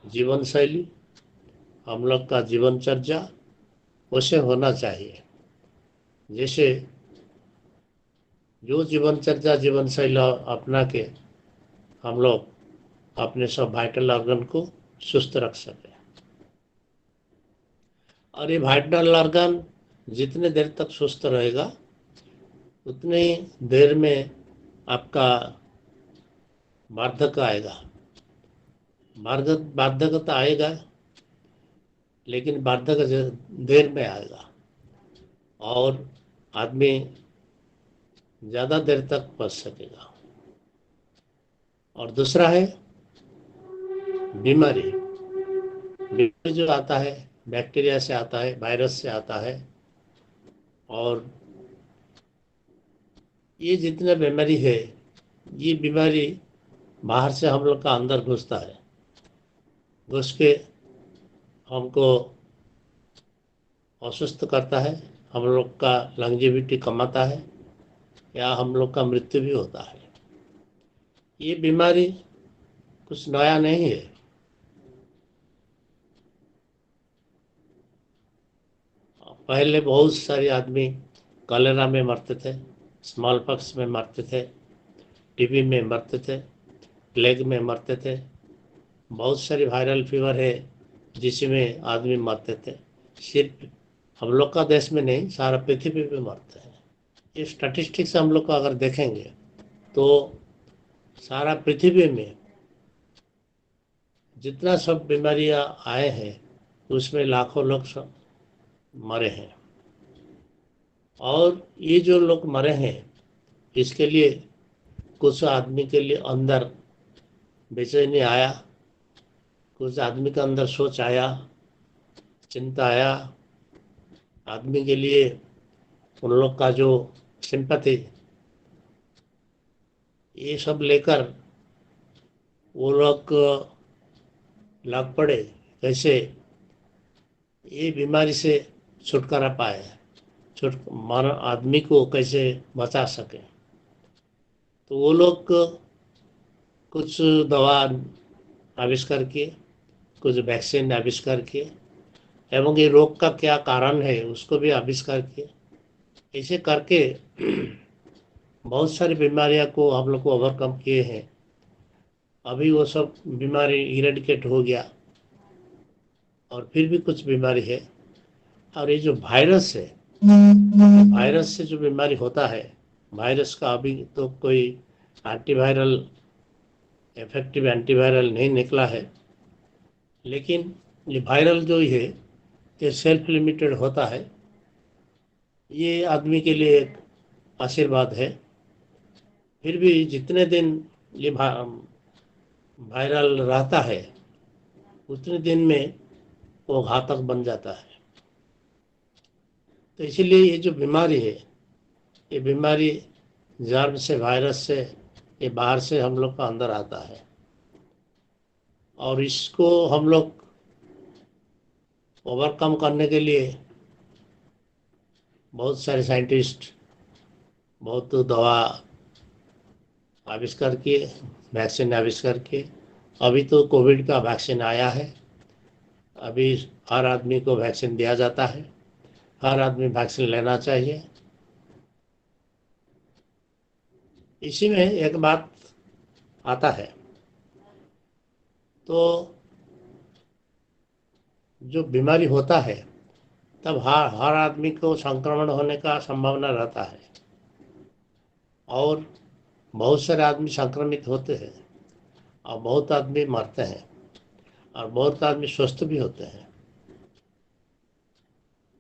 [SPEAKER 10] जीवन शैली, हम लोग का जीवनचर्या वैसे होना चाहिए। जैसे जो जीवनचर्या जीवन शैली अपना के हम लोग अपने सब वाइटल ऑर्गन को सुस्त रख सकें। और ये वाइटल ऑर्गन जितने देर तक सुस्त रहेगा उतने देर में आपका वार्धक्य आएगा। वार्धक्य आएगा लेकिन वार्धक्य देर में आएगा और आदमी ज़्यादा देर तक बच सकेगा। और दूसरा है बीमारी जो आता है, बैक्टीरिया से आता है, वायरस से आता है, और ये जितना बीमारी है, ये बीमारी बाहर से हम लोग का अंदर घुसता है, घुस के हमको अस्वस्थ करता है, हम लोग का लंगजेविटी कमाता है या हम लोग का मृत्यु भी होता है। ये बीमारी कुछ नया नहीं है। पहले बहुत सारे आदमी कलेरा में मरते थे, स्मॉल पॉक्स में मरते थे, टीबी में मरते थे, प्लेग में मरते थे। बहुत सारी वायरल फीवर है जिसमें आदमी मरते थे। सिर्फ हम लोग का देश में नहीं, सारा पृथ्वी पे मरते हैं। ये स्टैटिस्टिक्स हम लोग को अगर देखेंगे तो सारा पृथ्वी में जितना सब बीमारियां आए हैं उसमें लाखों लोग सब मरे हैं। और ये जो लोग मरे हैं इसके लिए कुछ आदमी के लिए अंदर बेचैनी आया, कुछ आदमी के अंदर सोच आया, चिंता आया, आदमी के लिए उन लोग का जो सिंपैथी, ये सब लेकर वो लोग लग पड़े कैसे ये बीमारी से छुटकारा पाए, मानव आदमी को कैसे बचा सके। तो वो लोग कुछ दवा आविष्कार किए, कुछ वैक्सीन आविष्कार किए, एवं ये रोग का क्या कारण है उसको भी आविष्कार किए। ऐसे करके बहुत सारी बीमारियां को हम लोग को ओवरकम किए हैं। अभी वो सब बीमारी इरेडिकेट हो गया और फिर भी कुछ बीमारी है। और ये जो वायरस है, वायरस से जो बीमारी होता है, वायरस का अभी तो कोई एंटीवायरल, इफेक्टिव एंटीवायरल नहीं निकला है, लेकिन ये वायरल जो है ये सेल्फ लिमिटेड होता है। ये आदमी के लिए एक आशीर्वाद है। फिर भी जितने दिन ये वायरल रहता है उतने दिन में वो घातक बन जाता है। तो इसीलिए ये जो बीमारी है, ये बीमारी जर्म से, वायरस से, ये बाहर से हम लोग का अंदर आता है। और इसको हम लोग ओवरकम करने के लिए बहुत सारे साइंटिस्ट बहुत दवा आविष्कार किए, वैक्सीन आविष्कार किए। अभी तो कोविड का वैक्सीन आया है, अभी हर आदमी को वैक्सीन दिया जाता है, हर आदमी वैक्सीन लेना चाहिए। इसी में एक बात आता है, तो जो बीमारी होता है तब हर आदमी को संक्रमण होने का संभावना रहता है और बहुत सारे आदमी संक्रमित होते हैं और बहुत आदमी मरते हैं और बहुत आदमी स्वस्थ भी होते हैं।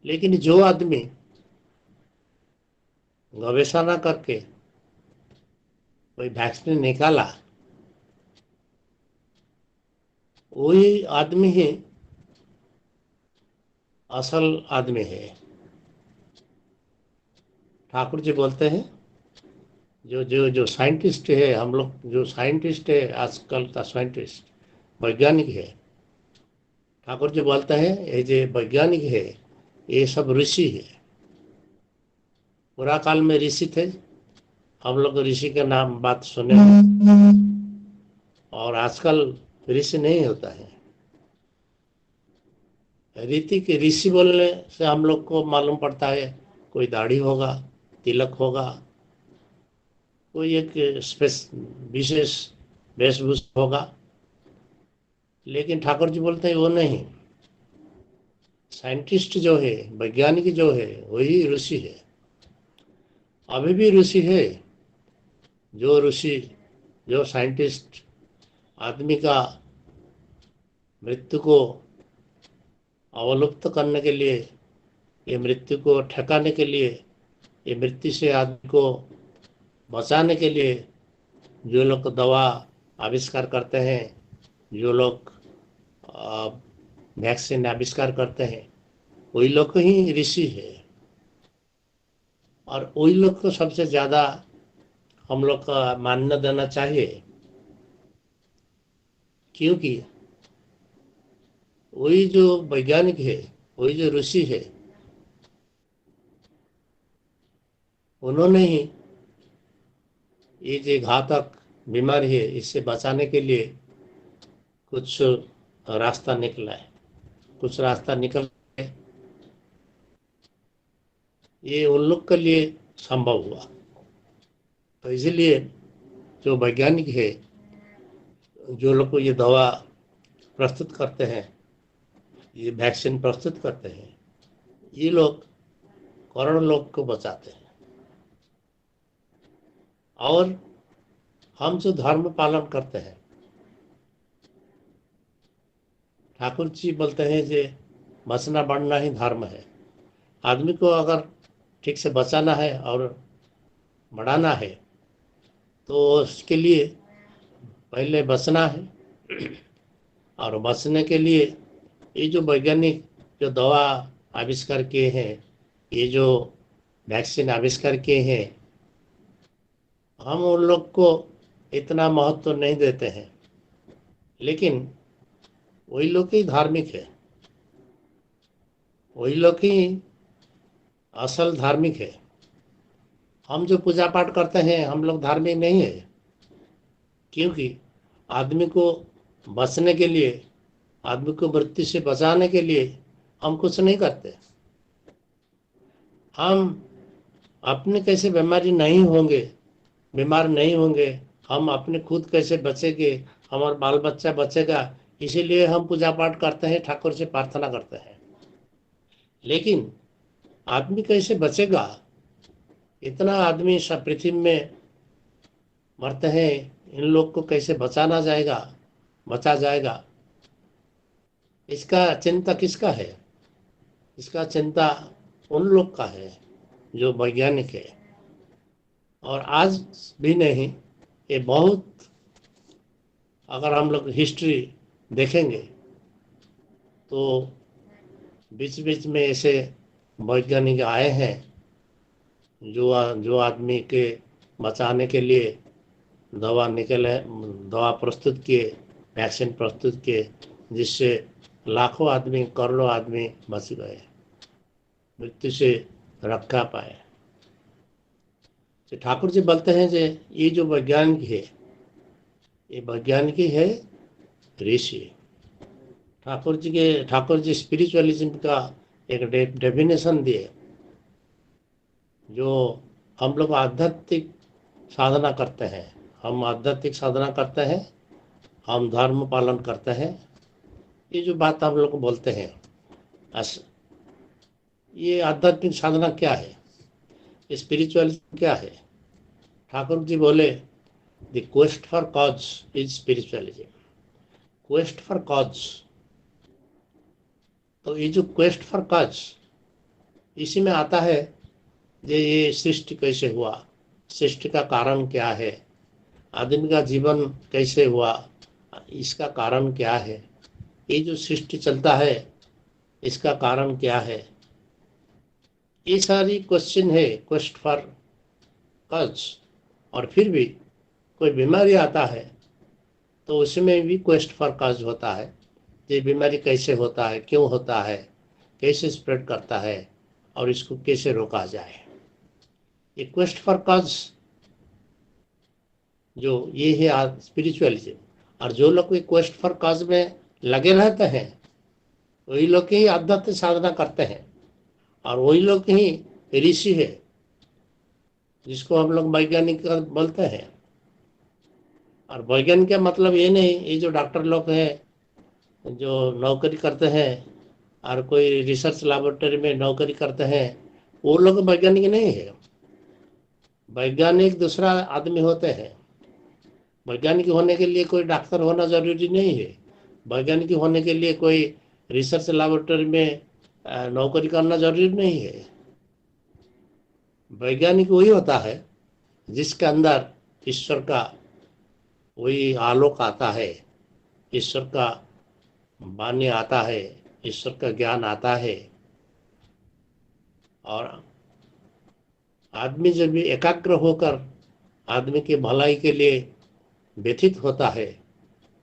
[SPEAKER 10] लेकिन जो आदमी गवेषणा करके कोई वैक्सीन निकाला, वही आदमी ही असल आदमी है। ठाकुर जी बोलते हैं जो जो जो साइंटिस्ट है, हम लोग जो साइंटिस्ट है, आजकल का साइंटिस्ट वैज्ञानिक है, ठाकुर जी बोलते हैं ये जो वैज्ञानिक है ये सब ऋषि है। पुरा काल में ऋषि थे, हम लोग ऋषि के नाम बात सुने हैं, और आजकल ऋषि नहीं होता है। रीति के ऋषि बोलने से हम लोग को मालूम पड़ता है कोई दाढ़ी होगा, तिलक होगा, कोई एक विशेष वेशभूषा होगा। लेकिन ठाकुर जी बोलते हैं वो नहीं, साइंटिस्ट जो है, वैज्ञानिक जो है, वही ऋषि है। अभी भी ऋषि है। जो ऋषि, जो साइंटिस्ट आदमी का मृत्यु को अवलुप्त करने के लिए, ये मृत्यु को ठेकाने के लिए, ये मृत्यु से आदमी को बचाने के लिए जो लोग दवा आविष्कार करते हैं, जो लोग वैक्सीन आविष्कार करते हैं, वही लोग ही ऋषि है। और वही लोग को सबसे ज़्यादा हम लोग का मान्यता देना चाहिए। क्योंकि वही जो वैज्ञानिक है, वही जो ऋषि है, उन्होंने ही ये जो घातक बीमारी है इससे बचाने के लिए कुछ रास्ता निकला है, कुछ रास्ता निकल है, ये उन लोग के लिए संभव हुआ। तो इसीलिए जो वैज्ञानिक है, जो लोग को ये दवा प्रस्तुत करते हैं, ये वैक्सीन प्रस्तुत करते हैं, ये लोग करोड़ों लोग को बचाते हैं। और हम जो धर्म पालन करते हैं, ठाकुर जी बोलते हैं कि बचना बढ़ना ही धर्म है। आदमी को अगर ठीक से बचाना है और बढ़ाना है तो उसके लिए पहले बचना है, और बचने के लिए ये जो वैज्ञानिक जो दवा आविष्कार किए हैं, ये जो वैक्सीन आविष्कार किए हैं, हम उन लोग को इतना महत्व तो नहीं देते हैं, लेकिन वही लोग ही धार्मिक है, वही लोग ही असल धार्मिक है। हम जो पूजा पाठ करते हैं हम लोग धार्मिक नहीं है, क्योंकि आदमी को बचने के लिए, आदमी को मृत्यु से बचाने के लिए हम कुछ नहीं करते। हम अपने कैसे बीमारी नहीं होंगे, बीमार नहीं होंगे, हम अपने खुद कैसे बचेंगे, हमारा बाल बच्चा बचेगा, इसीलिए हम पूजा पाठ करते हैं, ठाकुर से प्रार्थना करते हैं। लेकिन आदमी कैसे बचेगा, इतना आदमी सब पृथ्वी में मरते हैं, इन लोग को कैसे बचा जाएगा, इसका चिंता किसका है? इसका चिंता उन लोग का है जो वैज्ञानिक है। और आज भी नहीं, ये बहुत, अगर हम लोग हिस्ट्री देखेंगे तो बीच बीच में ऐसे वैज्ञानिक आए हैं जो आदमी के बचाने के लिए दवा प्रस्तुत किए, वैक्सीन प्रस्तुत किए, जिससे लाखों आदमी, करोड़ों आदमी बच गए, मृत्यु से रक्षा पाए। तो ठाकुर जी बोलते हैं कि ये जो वैज्ञानिक है, ये वैज्ञानिक ही है, ऋषि। ठाकुर जी स्पिरिचुअलिज्म का एक डेफिनेशन दिए, जो हम लोग आध्यात्मिक साधना करते हैं, हम आध्यात्मिक साधना करते हैं, हम धर्म पालन करते हैं, ये जो बात हम लोग बोलते हैं, ये आध्यात्मिक साधना क्या है, स्पिरिचुअलिज्म क्या है? ठाकुर जी बोले, the quest for cause is spiritualism. Quest for cause, तो ये जो क्वेस्ट फॉर कॉज, इसी में आता है ये सृष्टि कैसे हुआ, सृष्टि का कारण क्या है, आदमी का जीवन कैसे हुआ, इसका कारण क्या है, ये जो सृष्टि चलता है इसका कारण क्या है, ये सारी क्वेश्चन है, क्वेस्ट फॉर कॉज। और फिर भी कोई बीमारी आता है तो उसमें भी क्वेस्ट फॉर कॉज होता है, ये बीमारी कैसे होता है, क्यों होता है, कैसे स्प्रेड करता है, और इसको कैसे रोका जाए। ये क्वेस्ट फॉर कॉज जो ये है स्पिरिचुअलिज्म। और जो लोग क्वेस्ट फॉर कॉज में लगे रहते हैं वही लोग ही आध्यात्मिक साधना करते हैं, और वही लोग ही ऋषि है, जिसको हम लोग वैज्ञानिक बोलते हैं। और वैज्ञानिक का मतलब ये नहीं, ये जो डॉक्टर लोग हैं जो नौकरी करते हैं और कोई रिसर्च लैबोरेटरी में नौकरी करते हैं, वो लोग वैज्ञानिक नहीं है। वैज्ञानिक दूसरा आदमी होते हैं। वैज्ञानिक होने के लिए कोई डॉक्टर होना जरूरी नहीं है, वैज्ञानिक होने के लिए कोई रिसर्च लैबोरेटरी में नौकरी करना जरूरी नहीं है। वैज्ञानिक वही होता है जिसके अंदर ईश्वर का वही आलोक आता है, ईश्वर का वाणी आता है, ईश्वर का ज्ञान आता है। और आदमी जब भी एकाग्र होकर आदमी की भलाई के लिए व्यथित होता है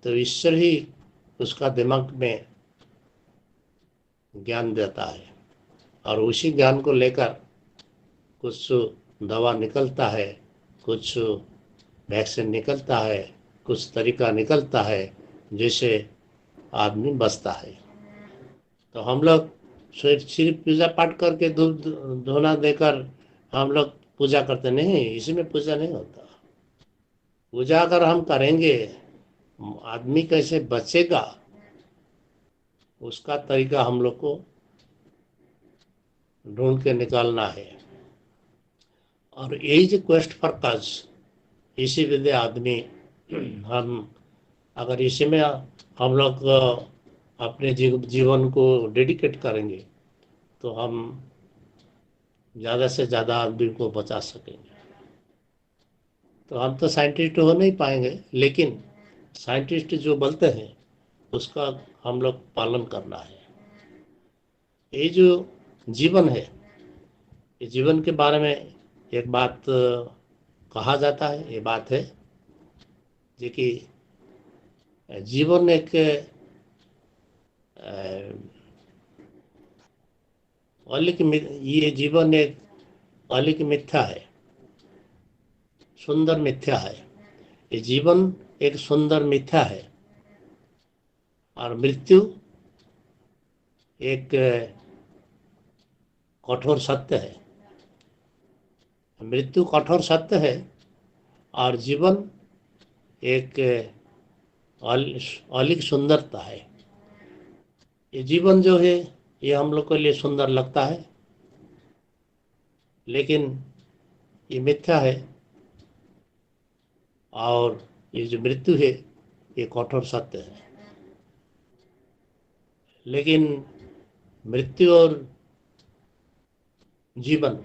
[SPEAKER 10] तो ईश्वर ही उसका दिमाग में ज्ञान देता है और उसी ज्ञान को लेकर कुछ दवा निकलता है, कुछ वैक्सीन निकलता है, कुछ तरीका निकलता है जिससे आदमी बचता है। तो हम लोग सिर्फ पूजा पाठ करके दूध धोना देकर हम लोग पूजा करते नहीं, इसमें पूजा नहीं होता। पूजा अगर हम करेंगे, आदमी कैसे बचेगा उसका तरीका हम लोग को ढूंढ के निकालना है। और यही जो क्वेस्ट फॉर कॉज, इसी विधि आदमी हम अगर इसी में हम लोग अपने जीवन को डेडिकेट करेंगे तो हम ज़्यादा से ज़्यादा आदमी को बचा सकेंगे। तो हम तो साइंटिस्ट हो नहीं पाएंगे, लेकिन साइंटिस्ट जो बोलते हैं उसका हम लोग पालन करना है। ये जो जीवन है, ये जीवन के बारे में एक बात कहा जाता है, ये बात है जो कि जीवन एक ये जीवन एक अलिक मिथ्या है, सुंदर मिथ्या है। ये जीवन एक सुंदर मिथ्या है और मृत्यु एक कठोर सत्य है। मृत्यु कठोर सत्य है और जीवन एक अलिक सुंदरता है। ये जीवन जो है ये हम लोग के लिए सुंदर लगता है, लेकिन ये मिथ्या है। और ये जो मृत्यु है ये कठोर सत्य है। लेकिन मृत्यु और जीवन,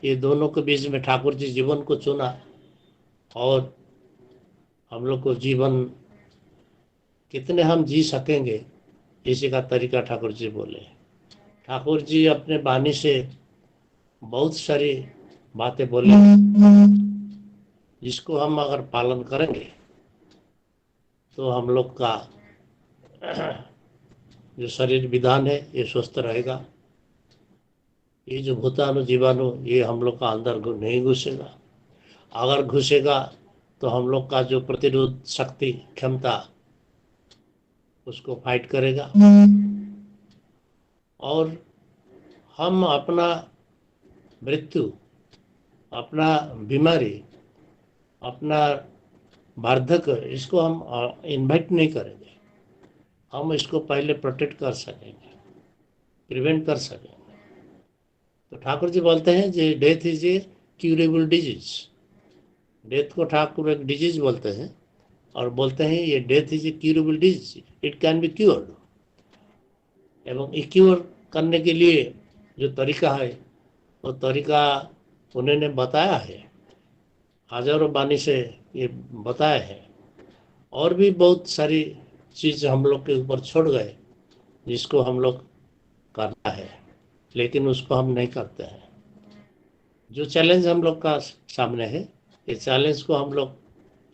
[SPEAKER 10] ये दोनों के बीच में ठाकुर जी जीवन को चुना और हम लोग को जीवन कितने हम जी सकेंगे इसी का तरीका ठाकुर जी बोले। ठाकुर जी अपने वाणी से बहुत सारी बातें बोले जिसको हम अगर पालन करेंगे तो हम लोग का जो शरीर विधान है ये स्वस्थ रहेगा। ये जो भूताणु जीवाणु ये हम लोग का अंदर नहीं घुसेगा। अगर घुसेगा तो हम लोग का जो प्रतिरोध शक्ति क्षमता उसको फाइट करेगा और हम अपना मृत्यु, अपना बीमारी, अपना वार्धक्य इसको हम इन्वाइट नहीं करेंगे। हम इसको पहले प्रोटेक्ट कर सकेंगे, प्रिवेंट कर सकेंगे। तो ठाकुर जी बोलते हैं कि death is a curable disease. Death को ठाकुर एक डिजीज बोलते हैं और बोलते हैं ये death is a curable disease, it can be cured. एवं ये क्योर करने के लिए जो तरीका है वो तरीका उन्होंने बताया है, हजारों वाणी से ये बताया है। और भी बहुत सारी चीज़ हम लोग के ऊपर छोड़ गए जिसको हम लोग करना है, लेकिन उसको हम नहीं करते हैं। जो चैलेंज हम लोग का सामने है, ये चैलेंज को हम लोग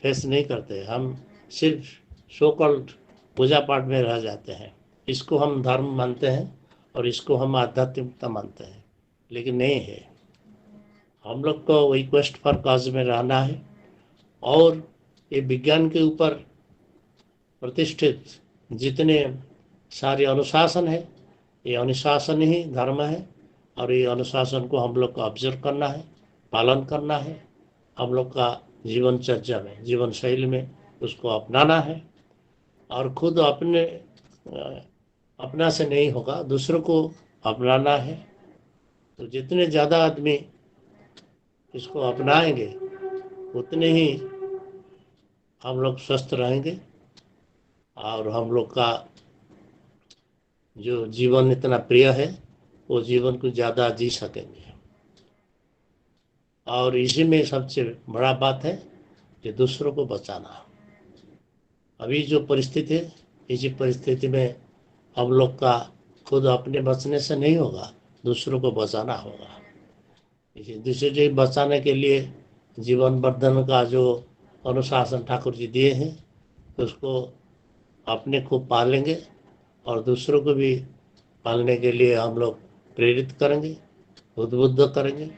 [SPEAKER 10] फेस नहीं करते। हम सिर्फ सो कॉल्ड पूजा पाठ में रह जाते हैं। इसको हम धर्म मानते हैं और इसको हम आध्यात्मिकता मानते हैं, लेकिन नहीं है। हम लोग को वही क्वेस्ट फॉर कॉज में रहना है और ये विज्ञान के ऊपर प्रतिष्ठित जितने सारे अनुशासन है, ये अनुशासन ही धर्म है और ये अनुशासन को हम लोग को ऑब्जर्व करना है, पालन करना है। हम लोग का जीवन चर्चा में, जीवन शैली में उसको अपनाना है और खुद अपना से नहीं होगा, दूसरों को अपनाना है। तो जितने ज़्यादा आदमी इसको अपनाएंगे उतने ही हम लोग स्वस्थ रहेंगे और हम लोग का जो जीवन इतना प्रिय है वो जीवन को ज़्यादा जी सकेंगे। और इसी में सबसे बड़ा बात है कि दूसरों को बचाना। अभी जो परिस्थिति है, इसी परिस्थिति में हम लोग का खुद अपने बचने से नहीं होगा, दूसरों को बचाना होगा। इसी दूसरे को बचाने के लिए जीवन वर्धन का जो अनुशासन ठाकुर जी दिए हैं उसको अपने को पालेंगे और दूसरों को भी पालने के लिए हम लोग प्रेरित करेंगे, उद्बुद्ध करेंगे।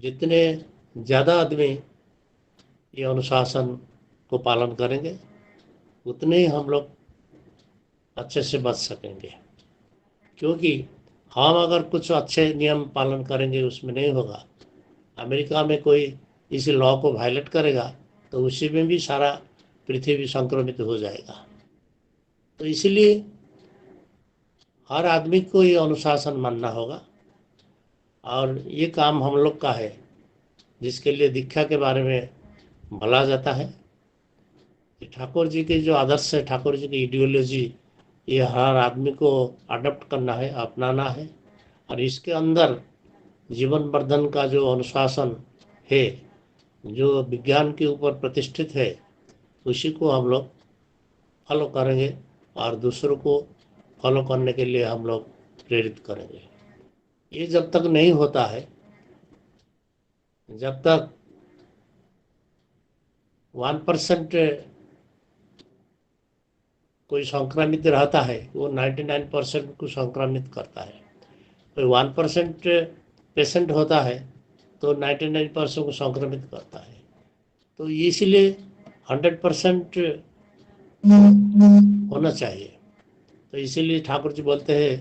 [SPEAKER 10] जितने ज़्यादा आदमी ये अनुशासन को पालन करेंगे उतने ही हम लोग अच्छे से बच सकेंगे। क्योंकि हम अगर कुछ अच्छे नियम पालन करेंगे उसमें नहीं होगा, अमेरिका में कोई इस लॉ को वायलेट करेगा तो उसी में भी सारा पृथ्वी संक्रमित हो जाएगा। तो इसलिए हर आदमी को ये अनुशासन मानना होगा और ये काम हम लोग का है, जिसके लिए दीक्षा के बारे में बोला जाता है। ठाकुर जी के जो आदर्श है, ठाकुर जी की आइडियोलॉजी, ये हर आदमी को अडॉप्ट करना है, अपनाना है और इसके अंदर जीवन वर्धन का जो अनुशासन है, जो विज्ञान के ऊपर प्रतिष्ठित है, उसी को हम लोग फॉलो करेंगे और दूसरों को फॉलो करने के लिए हम लोग प्रेरित करेंगे। ये जब तक नहीं होता है, जब तक 1% कोई संक्रमित रहता है, वो 99% को संक्रमित करता है। कोई 1% पेशेंट होता है तो 99% को संक्रमित करता है। तो इसलिए 100% होना चाहिए। तो इसीलिए ठाकुर जी बोलते हैं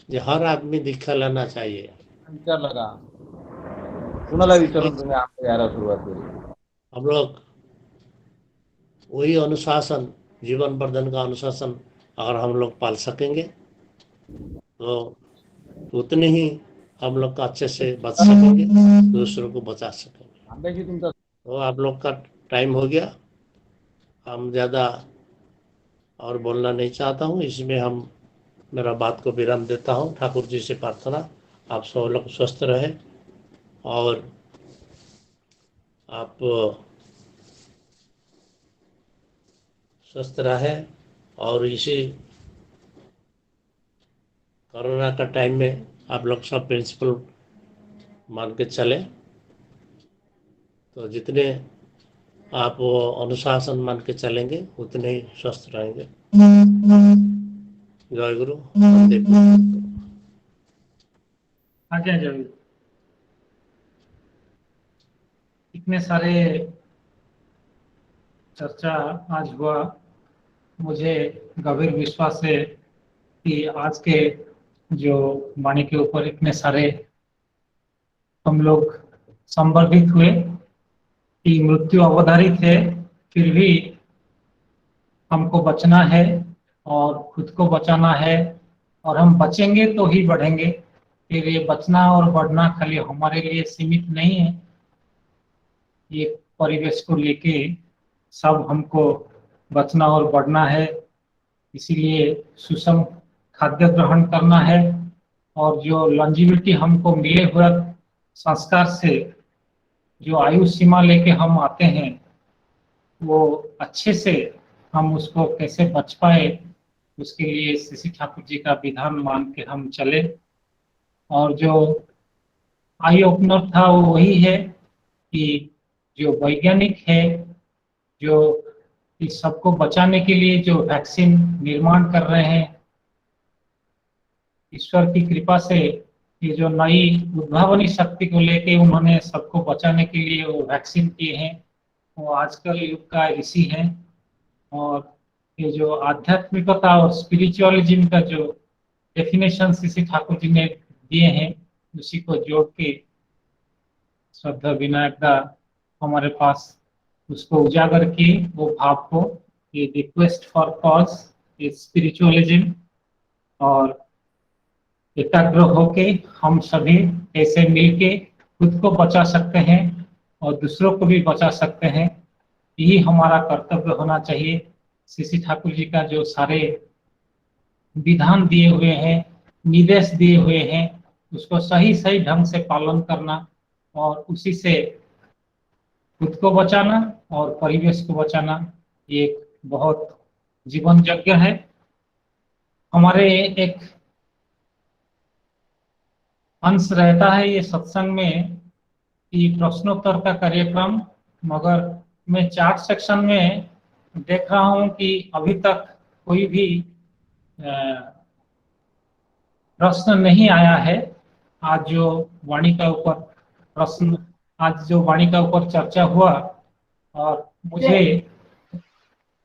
[SPEAKER 10] कि हर आदमी दीक्षा लेना चाहिए।
[SPEAKER 1] विचारला का कुणाला विचारून तुम्ही आपल्या याला सुरुवात केली?
[SPEAKER 10] हम लोग वही अनुशासन, जीवन वर्धन का अनुशासन अगर हम लोग पाल सकेंगे तो उतने ही हम लोग का अच्छे से बच सकेंगे, दूसरों को बचा सकेंगे।
[SPEAKER 1] अंदाजी तुमचा
[SPEAKER 10] तो आप लोग का टाइम हो गया, हम ज़्यादा और बोलना नहीं चाहता हूँ, इसमें हम मेरा बात को विराम देता हूँ। ठाकुर जी से प्रार्थना आप सब लोग स्वस्थ रहे और आप स्वस्थ रहे और इसी कोरोना का टाइम में आप लोग सब प्रिंसिपल मान के चले। तो जितने आप अनुशासन मान के चलेंगे उतने ही स्वस्थ रहेंगे। जय गुरु।
[SPEAKER 3] आज्ञा जरूर। इतने सारे चर्चा आज हुआ, मुझे गंभीर विश्वास है कि आज के जो वाणी के ऊपर इतने सारे हम लोग संवर्धित हुए कि मृत्यु अवधारित है, फिर भी हमको बचना है और खुद को बचाना है और हम बचेंगे तो ही बढ़ेंगे। फिर ये बचना और बढ़ना खाली हमारे लिए सीमित नहीं है, ये परिवेश को लेके सब हमको बचना और बढ़ना है। इसीलिए सुषम खाद्य ग्रहण करना है और जो लॉन्जिविटी हमको मिले हुए संस्कार से जो आयु सीमा लेके हम आते हैं वो अच्छे से हम उसको कैसे बच पाए, उसके लिए श्री ठाकुर जी का विधान मान के हम चले। और जो आई ओपनर था वो वही है कि जो वैज्ञानिक है, जो इस सबको बचाने के लिए जो वैक्सीन निर्माण कर रहे हैं, ईश्वर की कृपा से ये जो नई उद्भावनी शक्ति को लेके उन्होंने सबको बचाने के लिए वो वैक्सीन किए हैं, वो आजकल युग का ऋषि हैं। और ये जो आध्यात्मिकता और स्पिरिचुअलिज्म का जो डेफिनेशन श्री ठाकुर जी ने दिए हैं, उसी को जोड़ के श्रद्धा विनायक दा हमारे पास उसको उजागर किए, वो भाव को, ये रिक्वेस्ट फॉर कॉज, ये स्पिरिचुअलिज्म, और एकाग्र होके हम सभी ऐसे मिलके खुद को बचा सकते हैं और दूसरों को भी बचा सकते हैं। यही हमारा कर्तव्य होना चाहिए। श्री ठाकुर जी का जो सारे विधान दिए हुए हैं, निर्देश दिए हुए हैं, उसको सही सही ढंग से पालन करना और उसी से खुद को बचाना और परिवेश को बचाना, ये एक बहुत जीवन यज्ञ है। हमारे एक अंश रहता है ये सत्संग में कि प्रश्नोत्तर का कार्यक्रम, मगर मैं 4 सेक्शन में देख रहा हूं कि अभी तक कोई भी प्रश्न नहीं आया है। आज जो वाणी का ऊपर प्रश्न आज जो वाणी का ऊपर चर्चा हुआ, और मुझे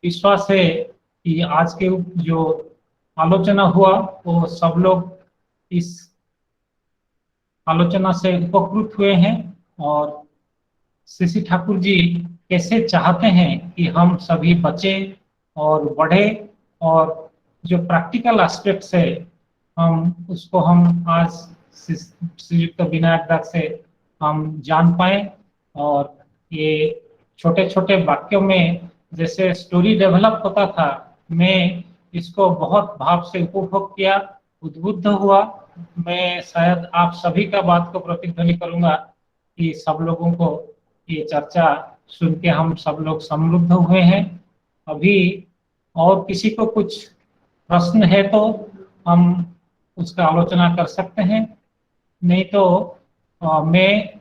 [SPEAKER 3] विश्वास है कि आज के जो आलोचना हुआ वो सब लोग इस आलोचना से उपकृत हुए हैं। और श्री ठाकुर जी कैसे चाहते हैं कि हम सभी बच्चे और बढ़े, और जो प्रैक्टिकल एस्पेक्ट्स है हम आज श्रीयुक्त विनायक दास से हम जान पाए। और ये छोटे छोटे वाक्यों में जैसे स्टोरी डेवलप होता था, मैं इसको बहुत भाव से उपभोग किया, उद्बुद्ध हुआ। मैं शायद आप सभी का बात को प्रतिध्वनि करूंगा कि सब लोगों को ये चर्चा सुन के हम सब लोग समृद्ध हुए हैं। अभी और किसी को कुछ प्रश्न है तो हम उसका आलोचना कर सकते हैं, नहीं तो मैं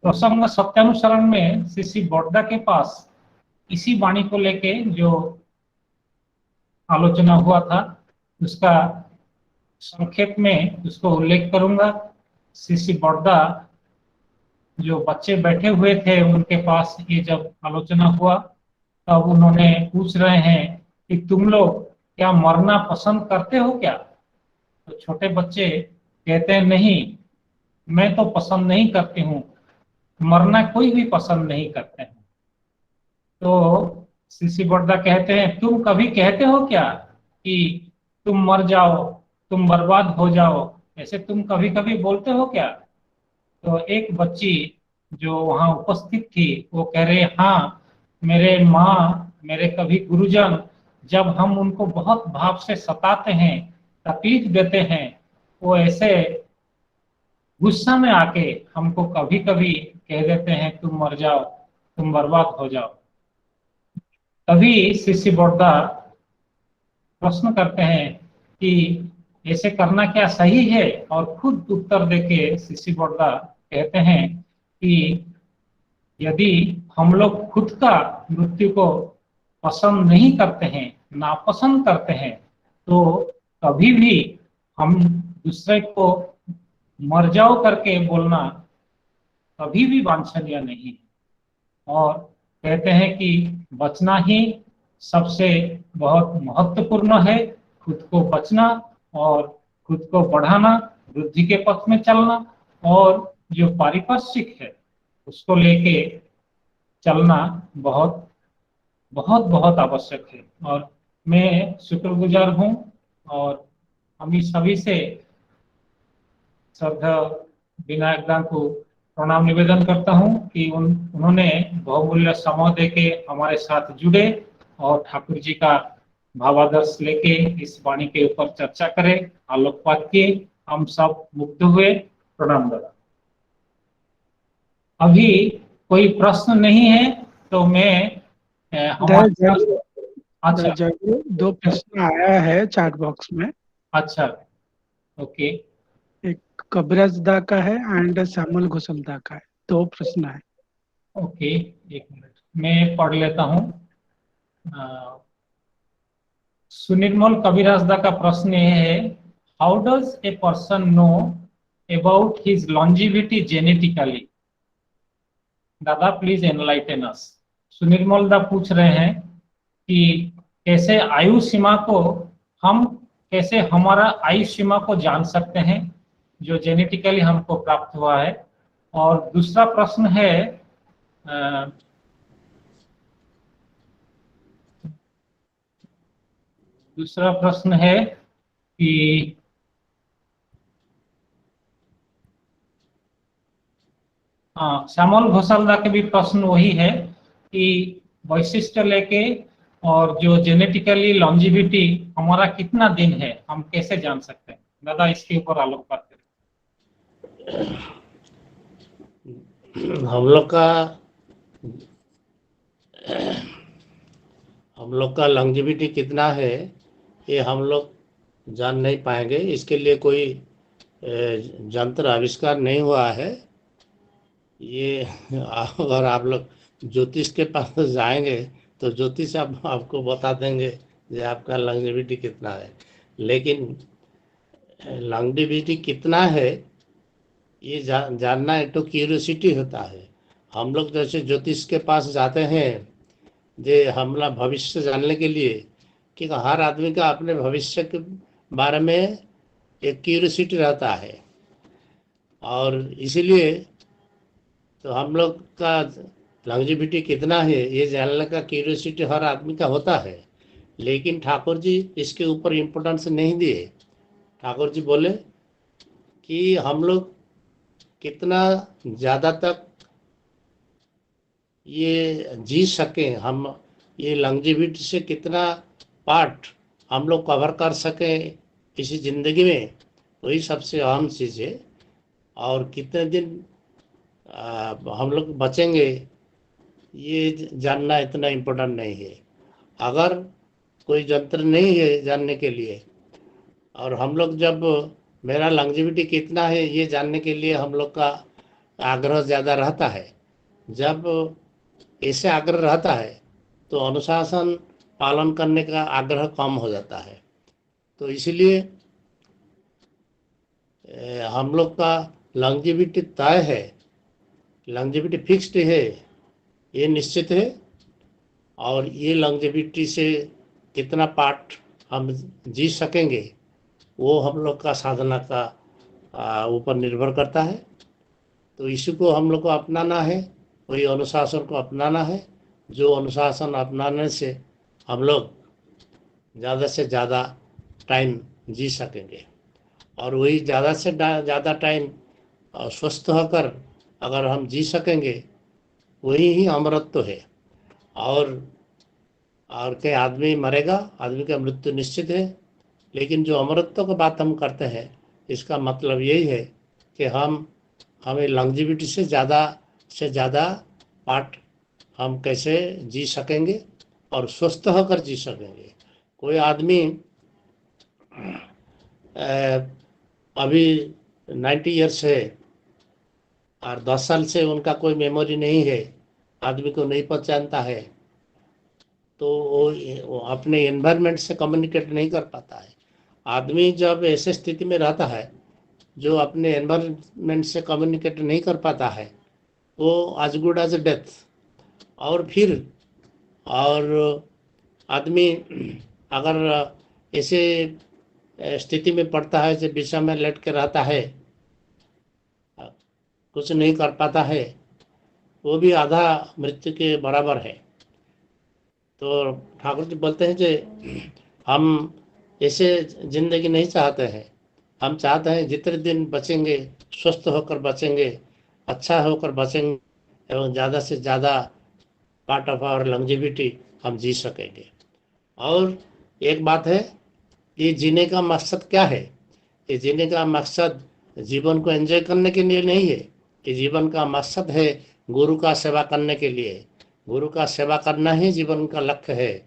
[SPEAKER 3] प्रसंग सत्यानुसरण में श्री बोड्डा के पास इसी वाणी को लेके जो आलोचना हुआ था उसका संक्षेप में उसको उल्लेख करूंगा। श्री बोड्डा जो बच्चे बैठे हुए थे उनके पास ये जब आलोचना हुआ तब उन्होंने पूछ रहे हैं कि तुम लोग क्या मरना पसंद करते हो क्या? तो छोटे बच्चे कहते हैं नहीं, मैं तो पसंद नहीं करती हूँ, मरना कोई भी पसंद नहीं करते हैं। तो श्री बोड्डा कहते हैं तुम कभी कहते हो क्या कि तुम मर जाओ, तुम बर्बाद हो जाओ, ऐसे तुम कभी कभी बोलते हो क्या? तो एक बच्ची जो वहां उपस्थित थी वो कह रहे हाँ, मेरे माँ, मेरे कभी गुरुजन जब हम उनको बहुत भाव से सताते हैं, तकलीफ देते हैं, वो ऐसे गुस्सा में आके हमको कभी कभी कह देते हैं तुम मर जाओ, तुम बर्बाद हो जाओ। तभी श्री बोड्डा प्रश्न करते हैं कि ऐसे करना क्या सही है? और खुद उत्तर देके श्री बोड्डा कहते हैं कि यदि हम लोग खुद का मृत्यु को पसंद नहीं करते हैं, नापसंद करते हैं, तो कभी भी हम दूसरे को मर जाओ करके बोलना कभी भी वांछनीय नहीं है। और कहते हैं कि बचना ही सबसे बहुत महत्वपूर्ण है, खुद को बचना और खुद को बढ़ाना, वृद्धि के पथ में चलना, और जो पारिपार्श्विक है उसको लेके चलना बहुत बहुत बहुत आवश्यक है। और मैं शुक्रगुजार हूँ और हम सभी से श्रद्धा विनायक दा को प्रणाम निवेदन करता हूँ कि उन्होंने बहुमूल्य समय देके हमारे साथ जुड़े और ठाकुर जी का भावादर्श लेके इस वाणी के ऊपर चर्चा करें, आलोकपात किए, हम सब मुग्ध हुए। प्रणाम दादा। अभी कोई प्रश्न नहीं है तो मैं
[SPEAKER 11] अच्छा, दो प्रश्न आया है चैट बॉक्स में।
[SPEAKER 3] अच्छा, ओके।
[SPEAKER 11] एक कबीराज दा का है एंड श्यामल घोषल दा का है, दो प्रश्न है।
[SPEAKER 3] ओके, एक मिनट मैं पढ़ लेता हूँ। सुनिर्मल कबीराज दा का प्रश्न ये है, how does a person know about his longevity genetically? दादा प्लीज एनलाइटन अस। सुनिर्मल दा पूछ रहे हैं कि कैसे आयु सीमा को कैसे हमारा आयु सीमा को जान सकते हैं जो जेनेटिकली हमको प्राप्त हुआ है। और दूसरा प्रश्न है कि श्यामल घोषालदा के भी प्रश्न वही है कि वैशिष्ट्य लेके और जो जेनेटिकली लॉन्जिविटी हमारा कितना दिन है हम कैसे जान सकते हैं? दादा इसके ऊपर आलोकपात करें।
[SPEAKER 10] हम लोग का लॉन्जिविटी कितना है ये हम लोग जान नहीं पाएंगे। इसके लिए कोई यंत्र आविष्कार नहीं हुआ है। ये अगर आप लोग ज्योतिष के पास जाएंगे तो ज्योतिष आपको बता देंगे कि आपका लॉन्जेविटी कितना है, लेकिन लॉन्जेविटी कितना है ये जानना एक तो क्यूरियोसिटी होता है। हम लोग जैसे ज्योतिष के पास जाते हैं जे हमला भविष्य जानने के लिए, कि हर आदमी का अपने भविष्य के बारे में एक क्यूरियोसिटी रहता है, और इसीलिए तो हम लोग का लॉन्जेविटी कितना है ये जानने का क्यूरियोसिटी हर आदमी का होता है। लेकिन ठाकुर जी इसके ऊपर इम्पोर्टेंस नहीं दिए। ठाकुर जी बोले कि हम लोग कितना ज़्यादा तक ये जी सकें, हम ये लॉन्जेविटी से कितना पार्ट हम लोग कवर कर सकें इसी ज़िंदगी में, वही सबसे अहम चीज़ है। और कितने दिन हम लोग बचेंगे ये जानना इतना इम्पोर्टेंट नहीं है। अगर कोई यंत्र नहीं है जानने के लिए, और हम लोग जब मेरा लॉन्जेविटी कितना है ये जानने के लिए हम लोग का आग्रह ज़्यादा रहता है, जब ऐसे आग्रह रहता है तो अनुशासन पालन करने का आग्रह कम हो जाता है। तो इसीलिए हम लोग का लॉन्जेविटी तय है, लॉन्जेविटी फिक्स्ड है, ये निश्चित है। और ये लॉन्जेविटी से कितना पार्ट हम जी सकेंगे वो हम लोग का साधना का ऊपर निर्भर करता है। तो इसी को हम लोग को अपनाना है, वही अनुशासन को अपनाना है, जो अनुशासन अपनाने से हम लोग ज़्यादा से ज़्यादा टाइम जी सकेंगे। और वही ज़्यादा से ज़्यादा टाइम स्वस्थ होकर अगर हम जी सकेंगे वही ही अमरत्व है। और के आदमी मरेगा, आदमी का मृत्यु निश्चित है, लेकिन जो अमरत्व की बात हम करते हैं इसका मतलब यही है कि हमें लॉन्जेविटी से ज़्यादा पार्ट हम कैसे जी सकेंगे और स्वस्थ होकर जी सकेंगे। कोई आदमी अभी 90 ईयर्स है और 10 साल से उनका कोई मेमोरी नहीं है, आदमी को नहीं पहचानता है, तो वो अपने एनवायरनमेंट से कम्युनिकेट नहीं कर पाता है। आदमी जब ऐसे स्थिति में रहता है जो अपने एनवायरनमेंट से कम्युनिकेट नहीं कर पाता है, वो एज गुड एज डेथ। और फिर आदमी अगर ऐसे स्थिति में पड़ता है जब बिछा में लेट के रहता है, कुछ नहीं कर पाता है, वो भी आधा मृत्यु के बराबर है। तो ठाकुर जी बोलते हैं कि हम ऐसे जिंदगी नहीं चाहते हैं, हम चाहते हैं जितने दिन बचेंगे स्वस्थ होकर बचेंगे, अच्छा होकर बचेंगे, एवं ज़्यादा से ज़्यादा पार्ट ऑफ आवर लॉन्जेविटी हम जी सकेंगे। और एक बात है, ये जीने का मकसद क्या है? ये जीने का मकसद जीवन को एंजॉय करने के लिए नहीं है, कि जीवन का मकसद है गुरु का सेवा करने के लिए। गुरु का सेवा करना ही जीवन का लक्ष्य है,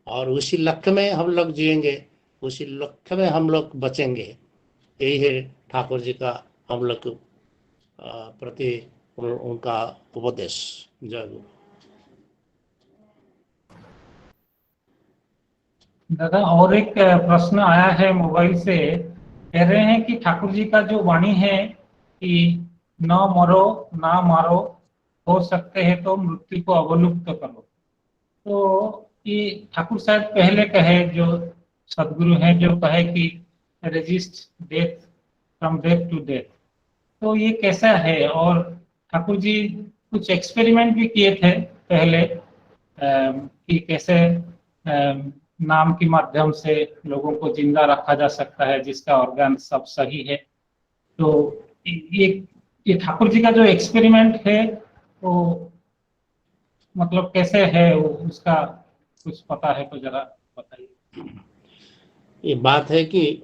[SPEAKER 10] और उसी लक्ष्य में हम लोग जिएंगे, उसी लक्ष्य में हम लोग बचेंगे। यही है ठाकुर जी का हम लोग प्रति उनका उपदेश। जय गुरु।
[SPEAKER 3] दादा, और एक प्रश्न आया है मोबाइल से। कह रहे हैं कि ठाकुर जी का जो वाणी है कि न मरो ना मारो, हो सकते हैं तो मृत्यु को अवलुप्त करो, तो ये ठाकुर शायद पहले कहे, जो सदगुरु हैं जो कहे कि resist death from death to death, तो ये कैसा है? और ठाकुर जी कुछ एक्सपेरिमेंट भी किए थे पहले कि कैसे नाम के माध्यम से लोगों को जिंदा रखा जा सकता है जिसका ऑर्गन सब सही है। तो ये ठाकुर जी का जो एक्सपेरिमेंट है वो मतलब कैसे है, उसका कुछ पता है तो जरा बताइए।
[SPEAKER 10] ये बात है कि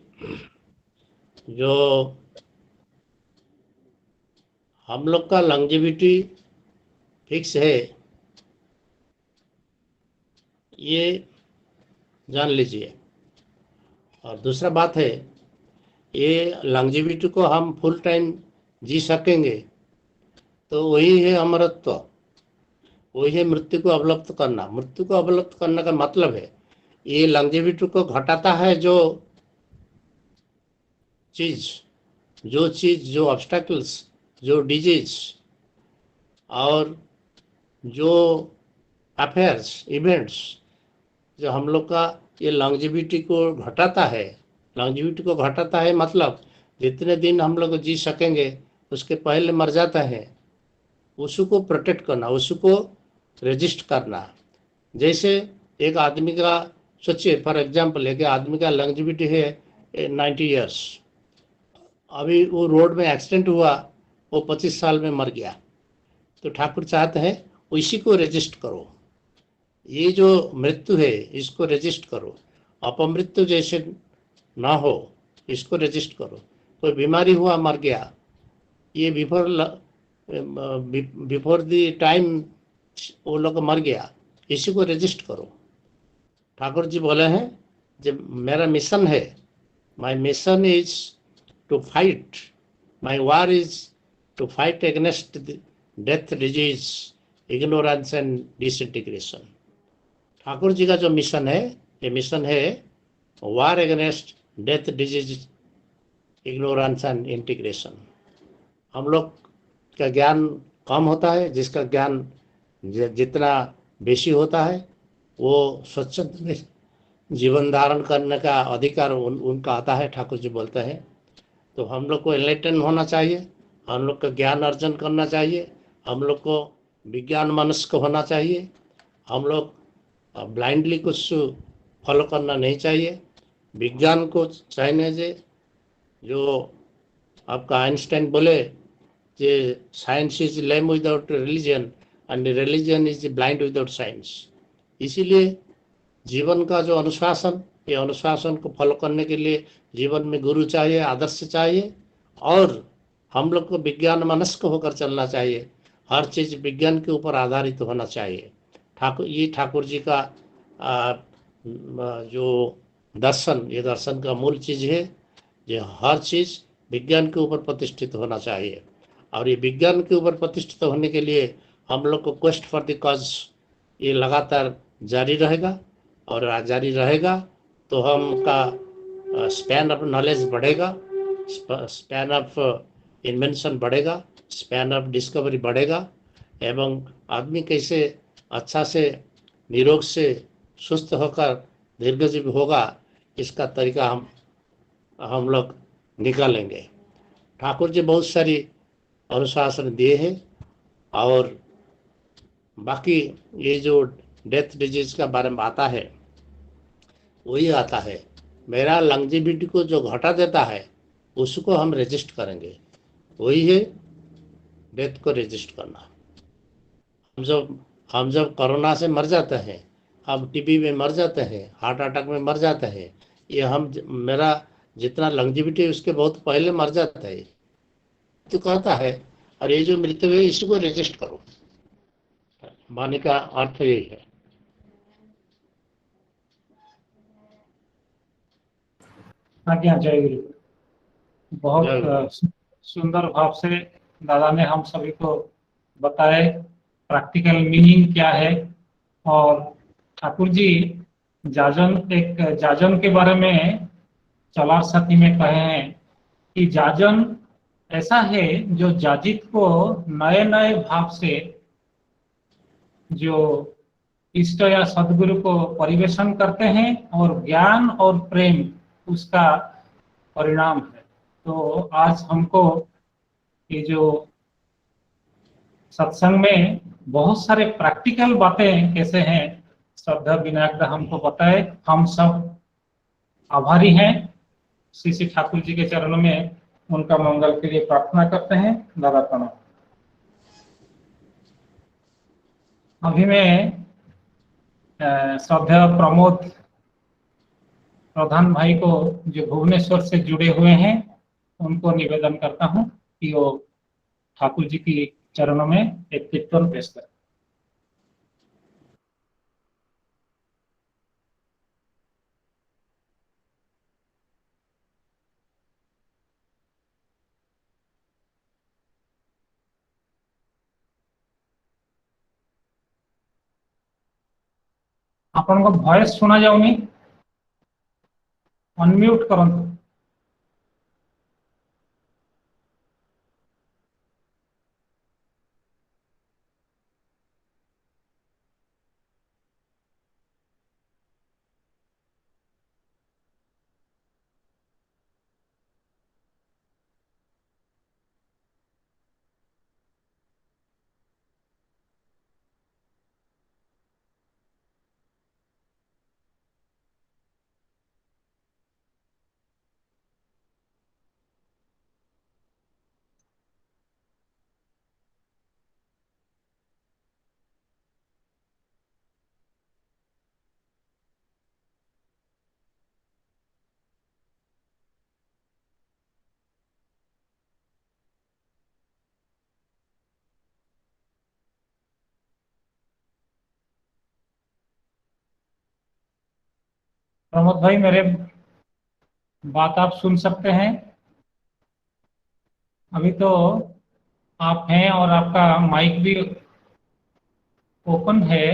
[SPEAKER 10] जो हम लोग का लॉन्जेविटी फिक्स है, ये जान लीजिए। और दूसरा बात है, ये लॉन्जेविटी को हम फुल टाइम जी सकेंगे तो वही है अमरत्व। वही है मृत्यु को अवलुप्त करना। मृत्यु को अवलुप्त करने का मतलब है ये लॉन्जेविटी को घटाता है। जो ऑब्स्टैकल्स, जो डिजीज और जो अफेयर्स, इवेंट्स जो हम लोग का ये लॉन्जेविटी को घटाता है। लॉन्जेविटी को घटाता है मतलब जितने दिन हम लोग जी सकेंगे उसके पहले मर जाता है, उसको प्रोटेक्ट करना, उसको रजिस्ट करना। जैसे एक आदमी का सोचिए, फॉर एग्जांपल एक आदमी का लॉन्जेविटी है 90 इयर्स, अभी वो रोड में एक्सीडेंट हुआ, वो 25 साल में मर गया, तो ठाकुर चाहते हैं इसी को रजिस्ट करो। ये जो मृत्यु है इसको रजिस्ट करो, अपमृत्यु जैसे ना हो इसको रजिस्ट करो। कोई बीमारी हुआ मर गया, ये बिफोर द टाइम वो लोग मर गया, इसी को रजिस्ट करो। ठाकुर जी बोले हैं जब मेरा मिशन है, my mission is to fight, my war is to fight against death, disease, ignorance and disintegration. Thakur ji का जो मिशन है, ये मिशन है war against death, disease, ignorance and integration. हम लोग का ज्ञान कम होता है, जिसका ज्ञान जितना बेसी होता है वो स्वच्छंद में जीवन धारण करने का अधिकार उनका आता है। ठाकुर जी बोलते हैं तो हम लोग को एनलाइटन होना चाहिए, हम लोग का ज्ञान अर्जन करना चाहिए, हम लोग को विज्ञान मनस्क होना चाहिए। हम लोग ब्लाइंडली कुछ फॉलो करना नहीं चाहिए। विज्ञान को चाहिए जो आपका आइंस्टाइन बोले कि science is lame without religion and religion is blind without science. इसीलिए जीवन का जो अनुशासन, ये अनुशासन को फॉलो करने के लिए जीवन में गुरु चाहिए, आदर्श चाहिए, और हम लोग को विज्ञान मनस्क होकर चलना चाहिए। हर चीज़ विज्ञान के ऊपर आधारित होना चाहिए। ठाकुर जी का जो दर्शन, ये दर्शन का मूल चीज़ है। ये हर चीज़ विज्ञान के ऊपर प्रतिष्ठित होना चाहिए, और ये विज्ञान के ऊपर प्रतिष्ठित होने के लिए हम लोग को क्वेस्ट फॉर द कॉज ये लगातार जारी रहेगा, और जारी रहेगा तो हमका स्पैन ऑफ नॉलेज बढ़ेगा, स्पैन ऑफ इन्वेंशन बढ़ेगा, स्पैन ऑफ डिस्कवरी बढ़ेगा, एवं आदमी कैसे अच्छा से निरोग से सुस्त होकर दीर्घजीवी होगा, इसका तरीका हम लोग निकालेंगे। ठाकुर जी बहुत सारी अनुशासन दिए हैं, और बाकी ये जो डेथ डिजीज का बारे में आता है वही आता है, मेरा लॉन्जेविटी को जो घटा देता है उसको हम रजिस्ट करेंगे। वही है डेथ को रजिस्ट करना। हम जब कोरोना से मर जाते हैं, हम टीबी में मर जाते हैं, हार्ट अटैक में मर जाते हैं, ये मेरा जितना लॉन्जेविटी है उसके बहुत पहले मर जाता है तो कहता है, और ये जो मृत्यु है इसको रजिस्ट करो। माने का अर्थ यही है।
[SPEAKER 3] आज्ञा, जय गुरु। बहुत सुंदर भाव से दादा ने हम सभी को बताए प्रैक्टिकल मीनिंग क्या है। और ठाकुर जी जाजन के बारे में चलार साथी में कहे हैं कि जाजन ऐसा है जो जाजित को नए नए भाव से जो इष्ट या सदगुरु को परिवेशन करते हैं, और ज्ञान और प्रेम उसका परिणाम है। तो आज हमको ये जो सत्संग में बहुत सारे प्रैक्टिकल बातें कैसे हैं श्रद्धा विनायक दा हमको बताए। हम सब आभारी हैं। श्री श्री ठाकुर जी के चरणों में उनका मंगल के लिए प्रार्थना करते हैं। दादा प्रणाम। अभी मैं श्रद्धा प्रमोद प्रधान भाई को जो भुवनेश्वर से जुड़े हुए हैं उनको निवेदन करता हूं कि वो ठाकुर जी की चरणों में एक कीर्तन पेश करें। ଆପଣଙ୍କ ଭଏସ ଶୁଣା ଯାଉନି, ଅନମ୍ୟୁଟ କରନ୍ତୁ। प्रमोद भाई, मेरे बात आप सुन सकते हैं? अभी तो आप हैं और आपका माइक भी ओपन है।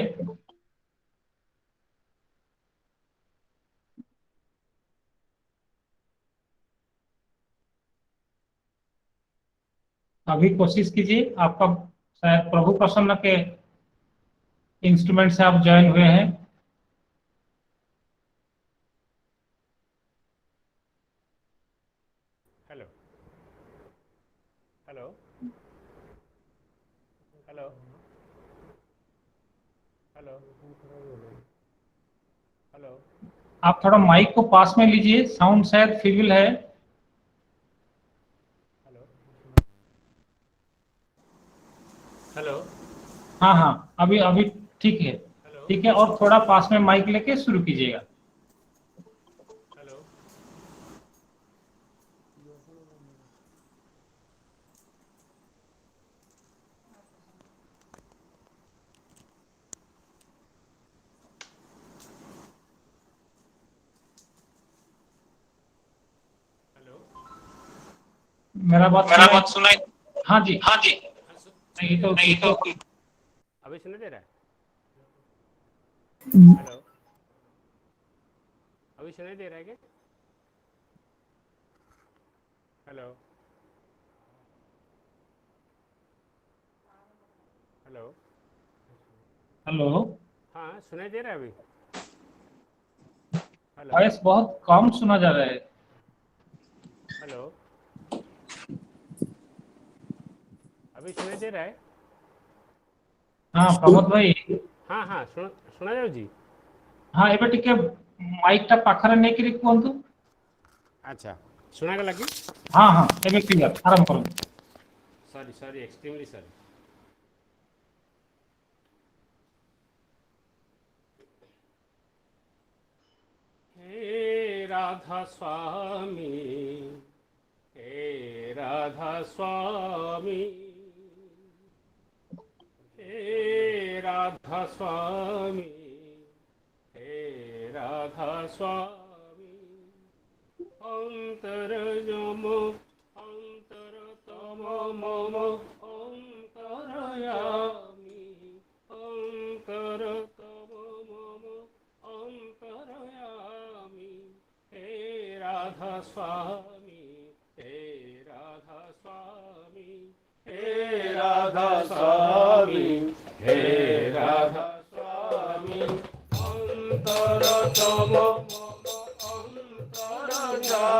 [SPEAKER 3] अभी कोशिश कीजिए, आपका शायद प्रभु प्रसन्न के इंस्ट्रूमेंट से आप ज्वाइन हुए हैं।
[SPEAKER 12] Hello hello hello hello hello.
[SPEAKER 3] आप थोड़ा माइक को पास में लीजिए, साउंड शायद फीबल है।
[SPEAKER 12] हेलो।
[SPEAKER 3] हाँ हाँ, अभी अभी ठीक है, ठीक है। और थोड़ा पास में माइक लेके शुरू कीजिएगा।
[SPEAKER 12] हेलो।
[SPEAKER 3] मेरा बात सुनाई? हाँ जी, हाँ जी। नहीं तो
[SPEAKER 12] अभी सुनाई दे रहा है? हेलो, अभी सुनाई दे रहा है क्या? Hello hello
[SPEAKER 3] hello.
[SPEAKER 12] हाँ, सुनाई दे रहा है अभी? हेलो
[SPEAKER 3] वॉइस बहुत कम सुना जा रहा है।
[SPEAKER 12] हेलो, अभी सुनाई दे रहा है?
[SPEAKER 3] हाँ प्रमोद भाई।
[SPEAKER 12] हाँ हाँ, सुना जाओ जी।
[SPEAKER 3] हाँ, एबे टिके माइक टा पाखरे नहीं करी कुहतु।
[SPEAKER 12] अच्छा, सुना गला कि?
[SPEAKER 3] हाँ हाँ, एबे क्लियर, आरंभ करो।
[SPEAKER 12] Sorry sorry, extremely sorry. हे राधा स्वामी, हे राधा स्वामी, हे राधा स्वामी, हे राधा स्वामी। अंतरजम अंतरतम मम अंतरयामि, अंतरतम मम अंतरयामि। हे राधा स्वामी, हे राधा स्वामी, हे राधा स्वामी, हे राधा स्वामी। अंतरतम अंतरयामि,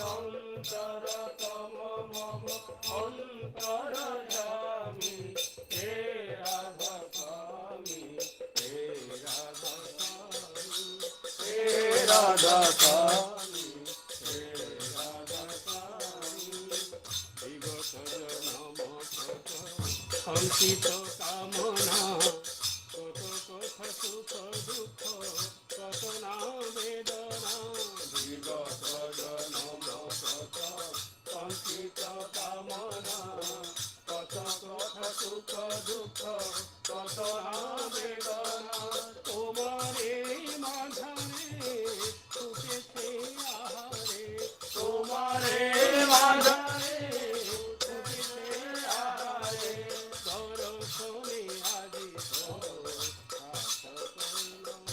[SPEAKER 12] अंतरतम मम अंतरयामि। हे राधा स्वामी, हे राधा स्वामी, हे राधा स्वामी, हे राधा स्वामी। विगत जन्म कत संचित कामना, कत कथ सुख दुख, कत ना वेदना। विगत जन्म कत संचित कामना, कत कथ सुख दुख, कत ना वेदना। তোমারে মাঝারে ফুটেছে আহারে, তোমারে মাঝারে ফুটেছে আহারে। দর্শনে আজি তো আশা করলাম,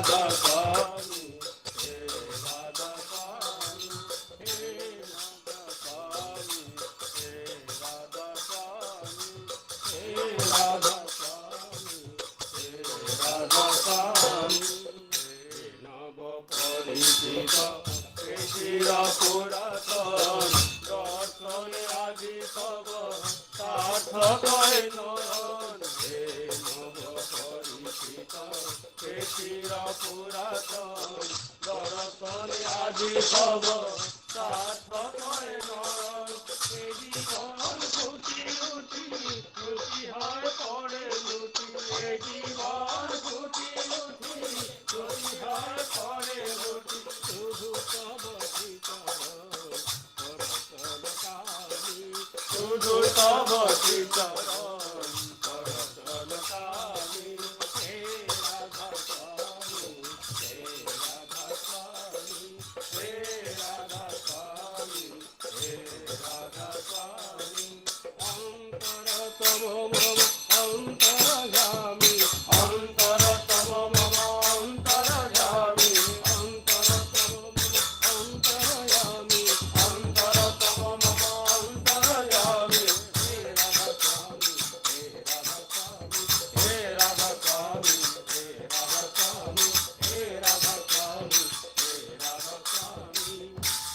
[SPEAKER 12] राधा स्वामी हे राधा स्वामी हे राधा स्वामी हे राधा स्वामी हे राधा स्वामी हे राधा स्वामी हे नव परिचित हे शिरा पुरातन दर्शन आदि सब सार्थक नयन हे नव परिचित हे शिरा पुरातन दर्शन आदि सब सार्थक नयन हे जीवन ফুটি উঠি লুটি হয় পড়ে লুটি এ জীবন ফুটি উঠি লুটি হয় পড়ে লুটি শুধু তব শ্রীচরণ করতল কালী শুধু তব শ্রীচরণ করতল কালী হে রাধা স্বামী হে রাধা স্বামী হে রাধা স্বামী হে রাধা স্বামী অন্তরতম মম অন্তর্যামী অন্তরতম মম অন্তর্যামী অন্তরতম মম অন্তর্যামী অন্তরতম মম অন্তর্যামী হে রাধা স্বামী হে রাধা স্বামী হে রাধা স্বামী হে রাধা স্বামী হে রাধা স্বামী হে রাধা স্বামী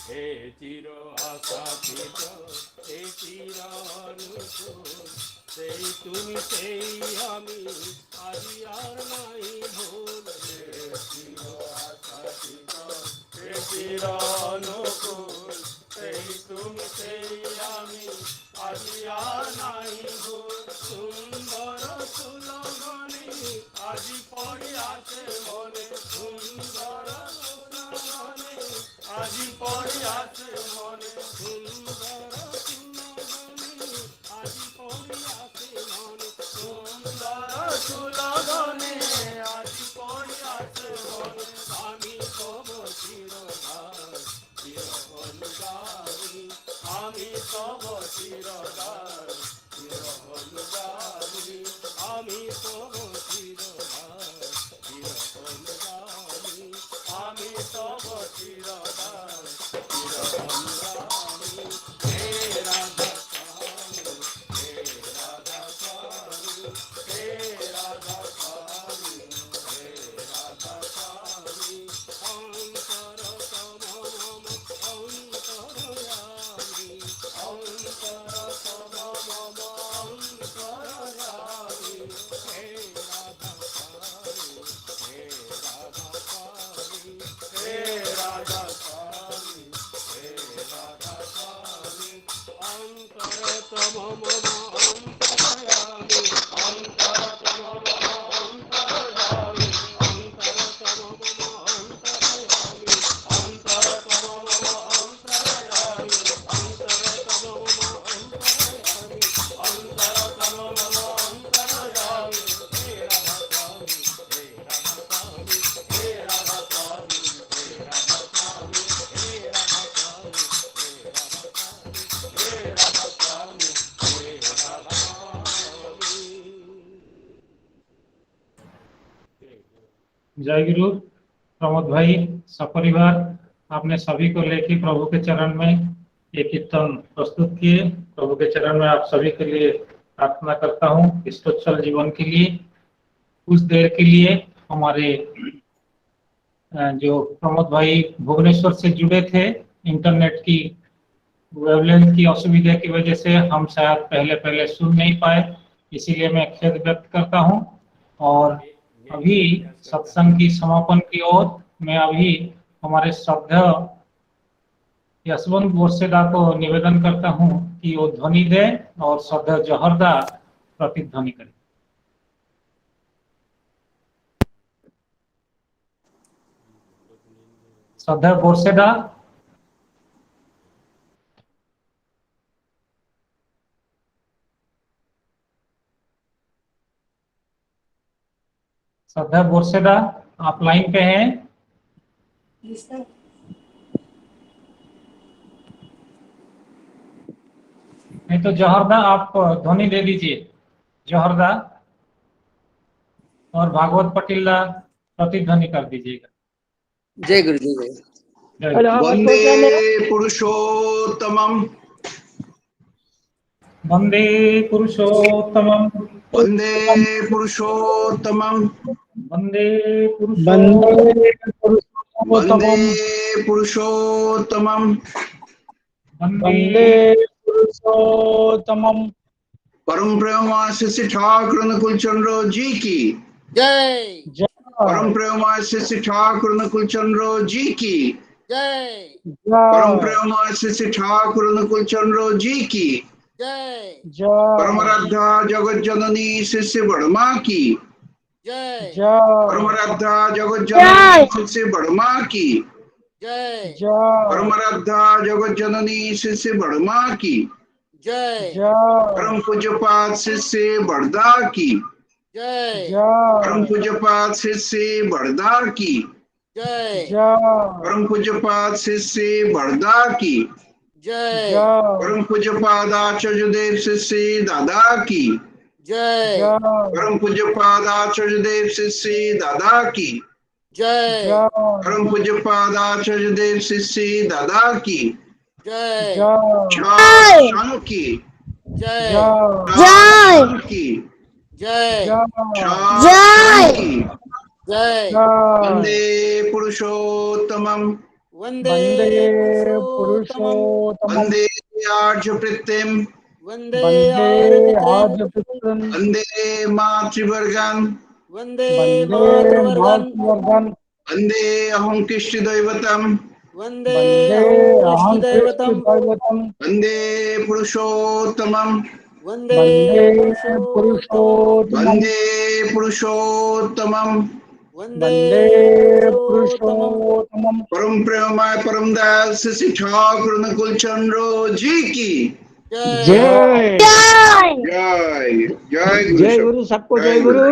[SPEAKER 12] হে চির আশাতীত হে চির অনুকূল সেই তুমি সেই আমি আজি আর নাই ভুল হে চির আশাতীত হে চির অনুকূল সেই তুমি সেই আমি আজি আর নাই ভুল সুন্দর সুলগনে আজি পড়ি আছে মনে সুন্দর সুলগনে আজি পড়ি আছে মনে সুন্দর সুলগনে আজি পড়ি আছে মনে সুন্দর সুলগনে আজি পড়ি আছে মনে আমি তব চিরদার চিরবনগামী আমি তব চিরদার চিরবনগামী আমি তব চিরদার চিরবনগামী আমি তব চিরদার চিরবনগামী হে রাধা স্বামী হে রাধা স্বামী হে রাধা স্বামী হে রাধা স্বামী অন্তরতম মম অন্তর্যামী অন্তরতম মম অন্তর্যামী হে রাধা স্বামী হে রাধা স্বামী হে রাধা স্বামী হে রাধা স্বামী অন্তরতম মম অন্তর্যামী অন্তরতম মম অন্তর্যামী অন্তরতম মম অন্তর্যামী অন্তরতম মম অন্তর্যামী অন্তরতম মম অন্তর্যামী অন্তরতম মম অন্তর্যামী হে রাধা স্বামী হে রাধা স্বামী হে রাধা স্বামী হে রাধা স্বামী হে রাধা স্বামী হে রাধা স্বামী হে রাধা স্বামী হে রাধা স্বামী।
[SPEAKER 3] जय गुरु। प्रमोद भाई सपरिवार आपने सभी को लेके प्रभु के चरण में ये कीर्तन प्रस्तुत किए। प्रभु के चरण में आप सभी के लिए प्रार्थना करता हूँ इष्टोच्चल जीवन के लिए। कुछ देर के लिए हमारे जो प्रमोद भाई भुवनेश्वर से जुड़े थे, इंटरनेट की वेवलेंथ की असुविधा की वजह से हम शायद पहले सुन नहीं पाए, इसीलिए मैं खेद व्यक्त करता हूँ। और अभी सत्संग की समापन की ओर मैं अभी हमारे श्रद्धेय यशवंत गोरसेदा को निवेदन करता हूँ कि वो ध्वनि दे और श्रद्धेय जहरदा प्रतिध्वनि करें। श्रद्धेय गोरसेदा। श्रद्धेय गोरसेदा आप लाइन पे हैं? नहीं तो जहरदा आप ध्वनि दे दीजिए। जहरदा और भागवत पटिल्ला प्रतिध्वनि कर दीजिएगा।
[SPEAKER 4] जय गुरु जी। जय
[SPEAKER 13] वंदे पुरुषोत्तमम
[SPEAKER 3] वंदे पुरुषोत्तमम
[SPEAKER 13] वंदे पुरुषोत्तमम
[SPEAKER 3] वंदे
[SPEAKER 11] वंदे
[SPEAKER 13] वंदे
[SPEAKER 11] पुरुषोत्तमम
[SPEAKER 13] पुरुषोत्तमम
[SPEAKER 11] वंदे पुरुषोत्तमम।
[SPEAKER 13] परम प्रेमाश्री श्री ठाकुर अनुकूल चंद्र जी की
[SPEAKER 4] जय।
[SPEAKER 13] परम प्रेमाश्री श्री ठाकुर अनुकूल चंद्र जी की
[SPEAKER 4] जय।
[SPEAKER 13] परम प्रेमाश्री श्री ठाकुर अनुकूल चंद्र जी की
[SPEAKER 4] जय।
[SPEAKER 13] परम राधा जगत जननी श्री श्री बड़मा की
[SPEAKER 4] जय।
[SPEAKER 13] परम राधा जगत जननी श्री श्री बड़मा की
[SPEAKER 4] जय।
[SPEAKER 13] परम राधा जगत जननी श्री श्री बड़मा की
[SPEAKER 4] जय।
[SPEAKER 13] परम पूज्यपाद श्री श्री बड़दा की
[SPEAKER 4] जय।
[SPEAKER 13] परम पूज्यपाद श्री श्री बड़दा की
[SPEAKER 4] जय।
[SPEAKER 13] परम पूज्यपाद श्री श्री बड़दा की
[SPEAKER 4] जय।
[SPEAKER 13] परम पूज्यपाद आचार्य देव श्री श्री दादा की
[SPEAKER 4] जय।
[SPEAKER 13] परम पूज्यपाद आचार्य देव श्री श्री दादा की
[SPEAKER 4] जय।
[SPEAKER 13] परम पूज्यपाद आचार्य देव श्री श्री दादा की
[SPEAKER 4] जय।
[SPEAKER 13] शानू की
[SPEAKER 4] जय।
[SPEAKER 13] शानू की
[SPEAKER 4] जय।
[SPEAKER 13] शानू की
[SPEAKER 4] जय।
[SPEAKER 13] वंदे पुरुषोत्तमम
[SPEAKER 4] वंदे पुरुषोत्तमम
[SPEAKER 13] वंदे आर्य प्रत्यम
[SPEAKER 4] वंदे आर्यपुत्रम
[SPEAKER 13] वंदे मातृवर्गम
[SPEAKER 4] वंदे मातृवर्गम
[SPEAKER 13] वंदे अहं कृष्ण दैवतम
[SPEAKER 4] वंदे अहं कृष्ण दैवतम
[SPEAKER 13] वंदे पुरुषोत्तमम
[SPEAKER 4] वंदे पुरुषोत्तमम
[SPEAKER 13] वंदे पुरुषोत्तमम
[SPEAKER 4] वंदे पुरुषोत्तमम।
[SPEAKER 13] परम प्रेममय परम दयाल श्री ठाकुर अनुकूल चंद्र जी की
[SPEAKER 4] जय।
[SPEAKER 13] जय जय
[SPEAKER 14] जय गुरु सबको जय गुरु।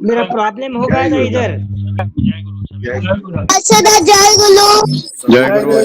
[SPEAKER 14] मेरा प्रॉब्लम होगा ना इधर।
[SPEAKER 13] जय गुरु
[SPEAKER 14] जय गुरु।
[SPEAKER 13] जय गुरु।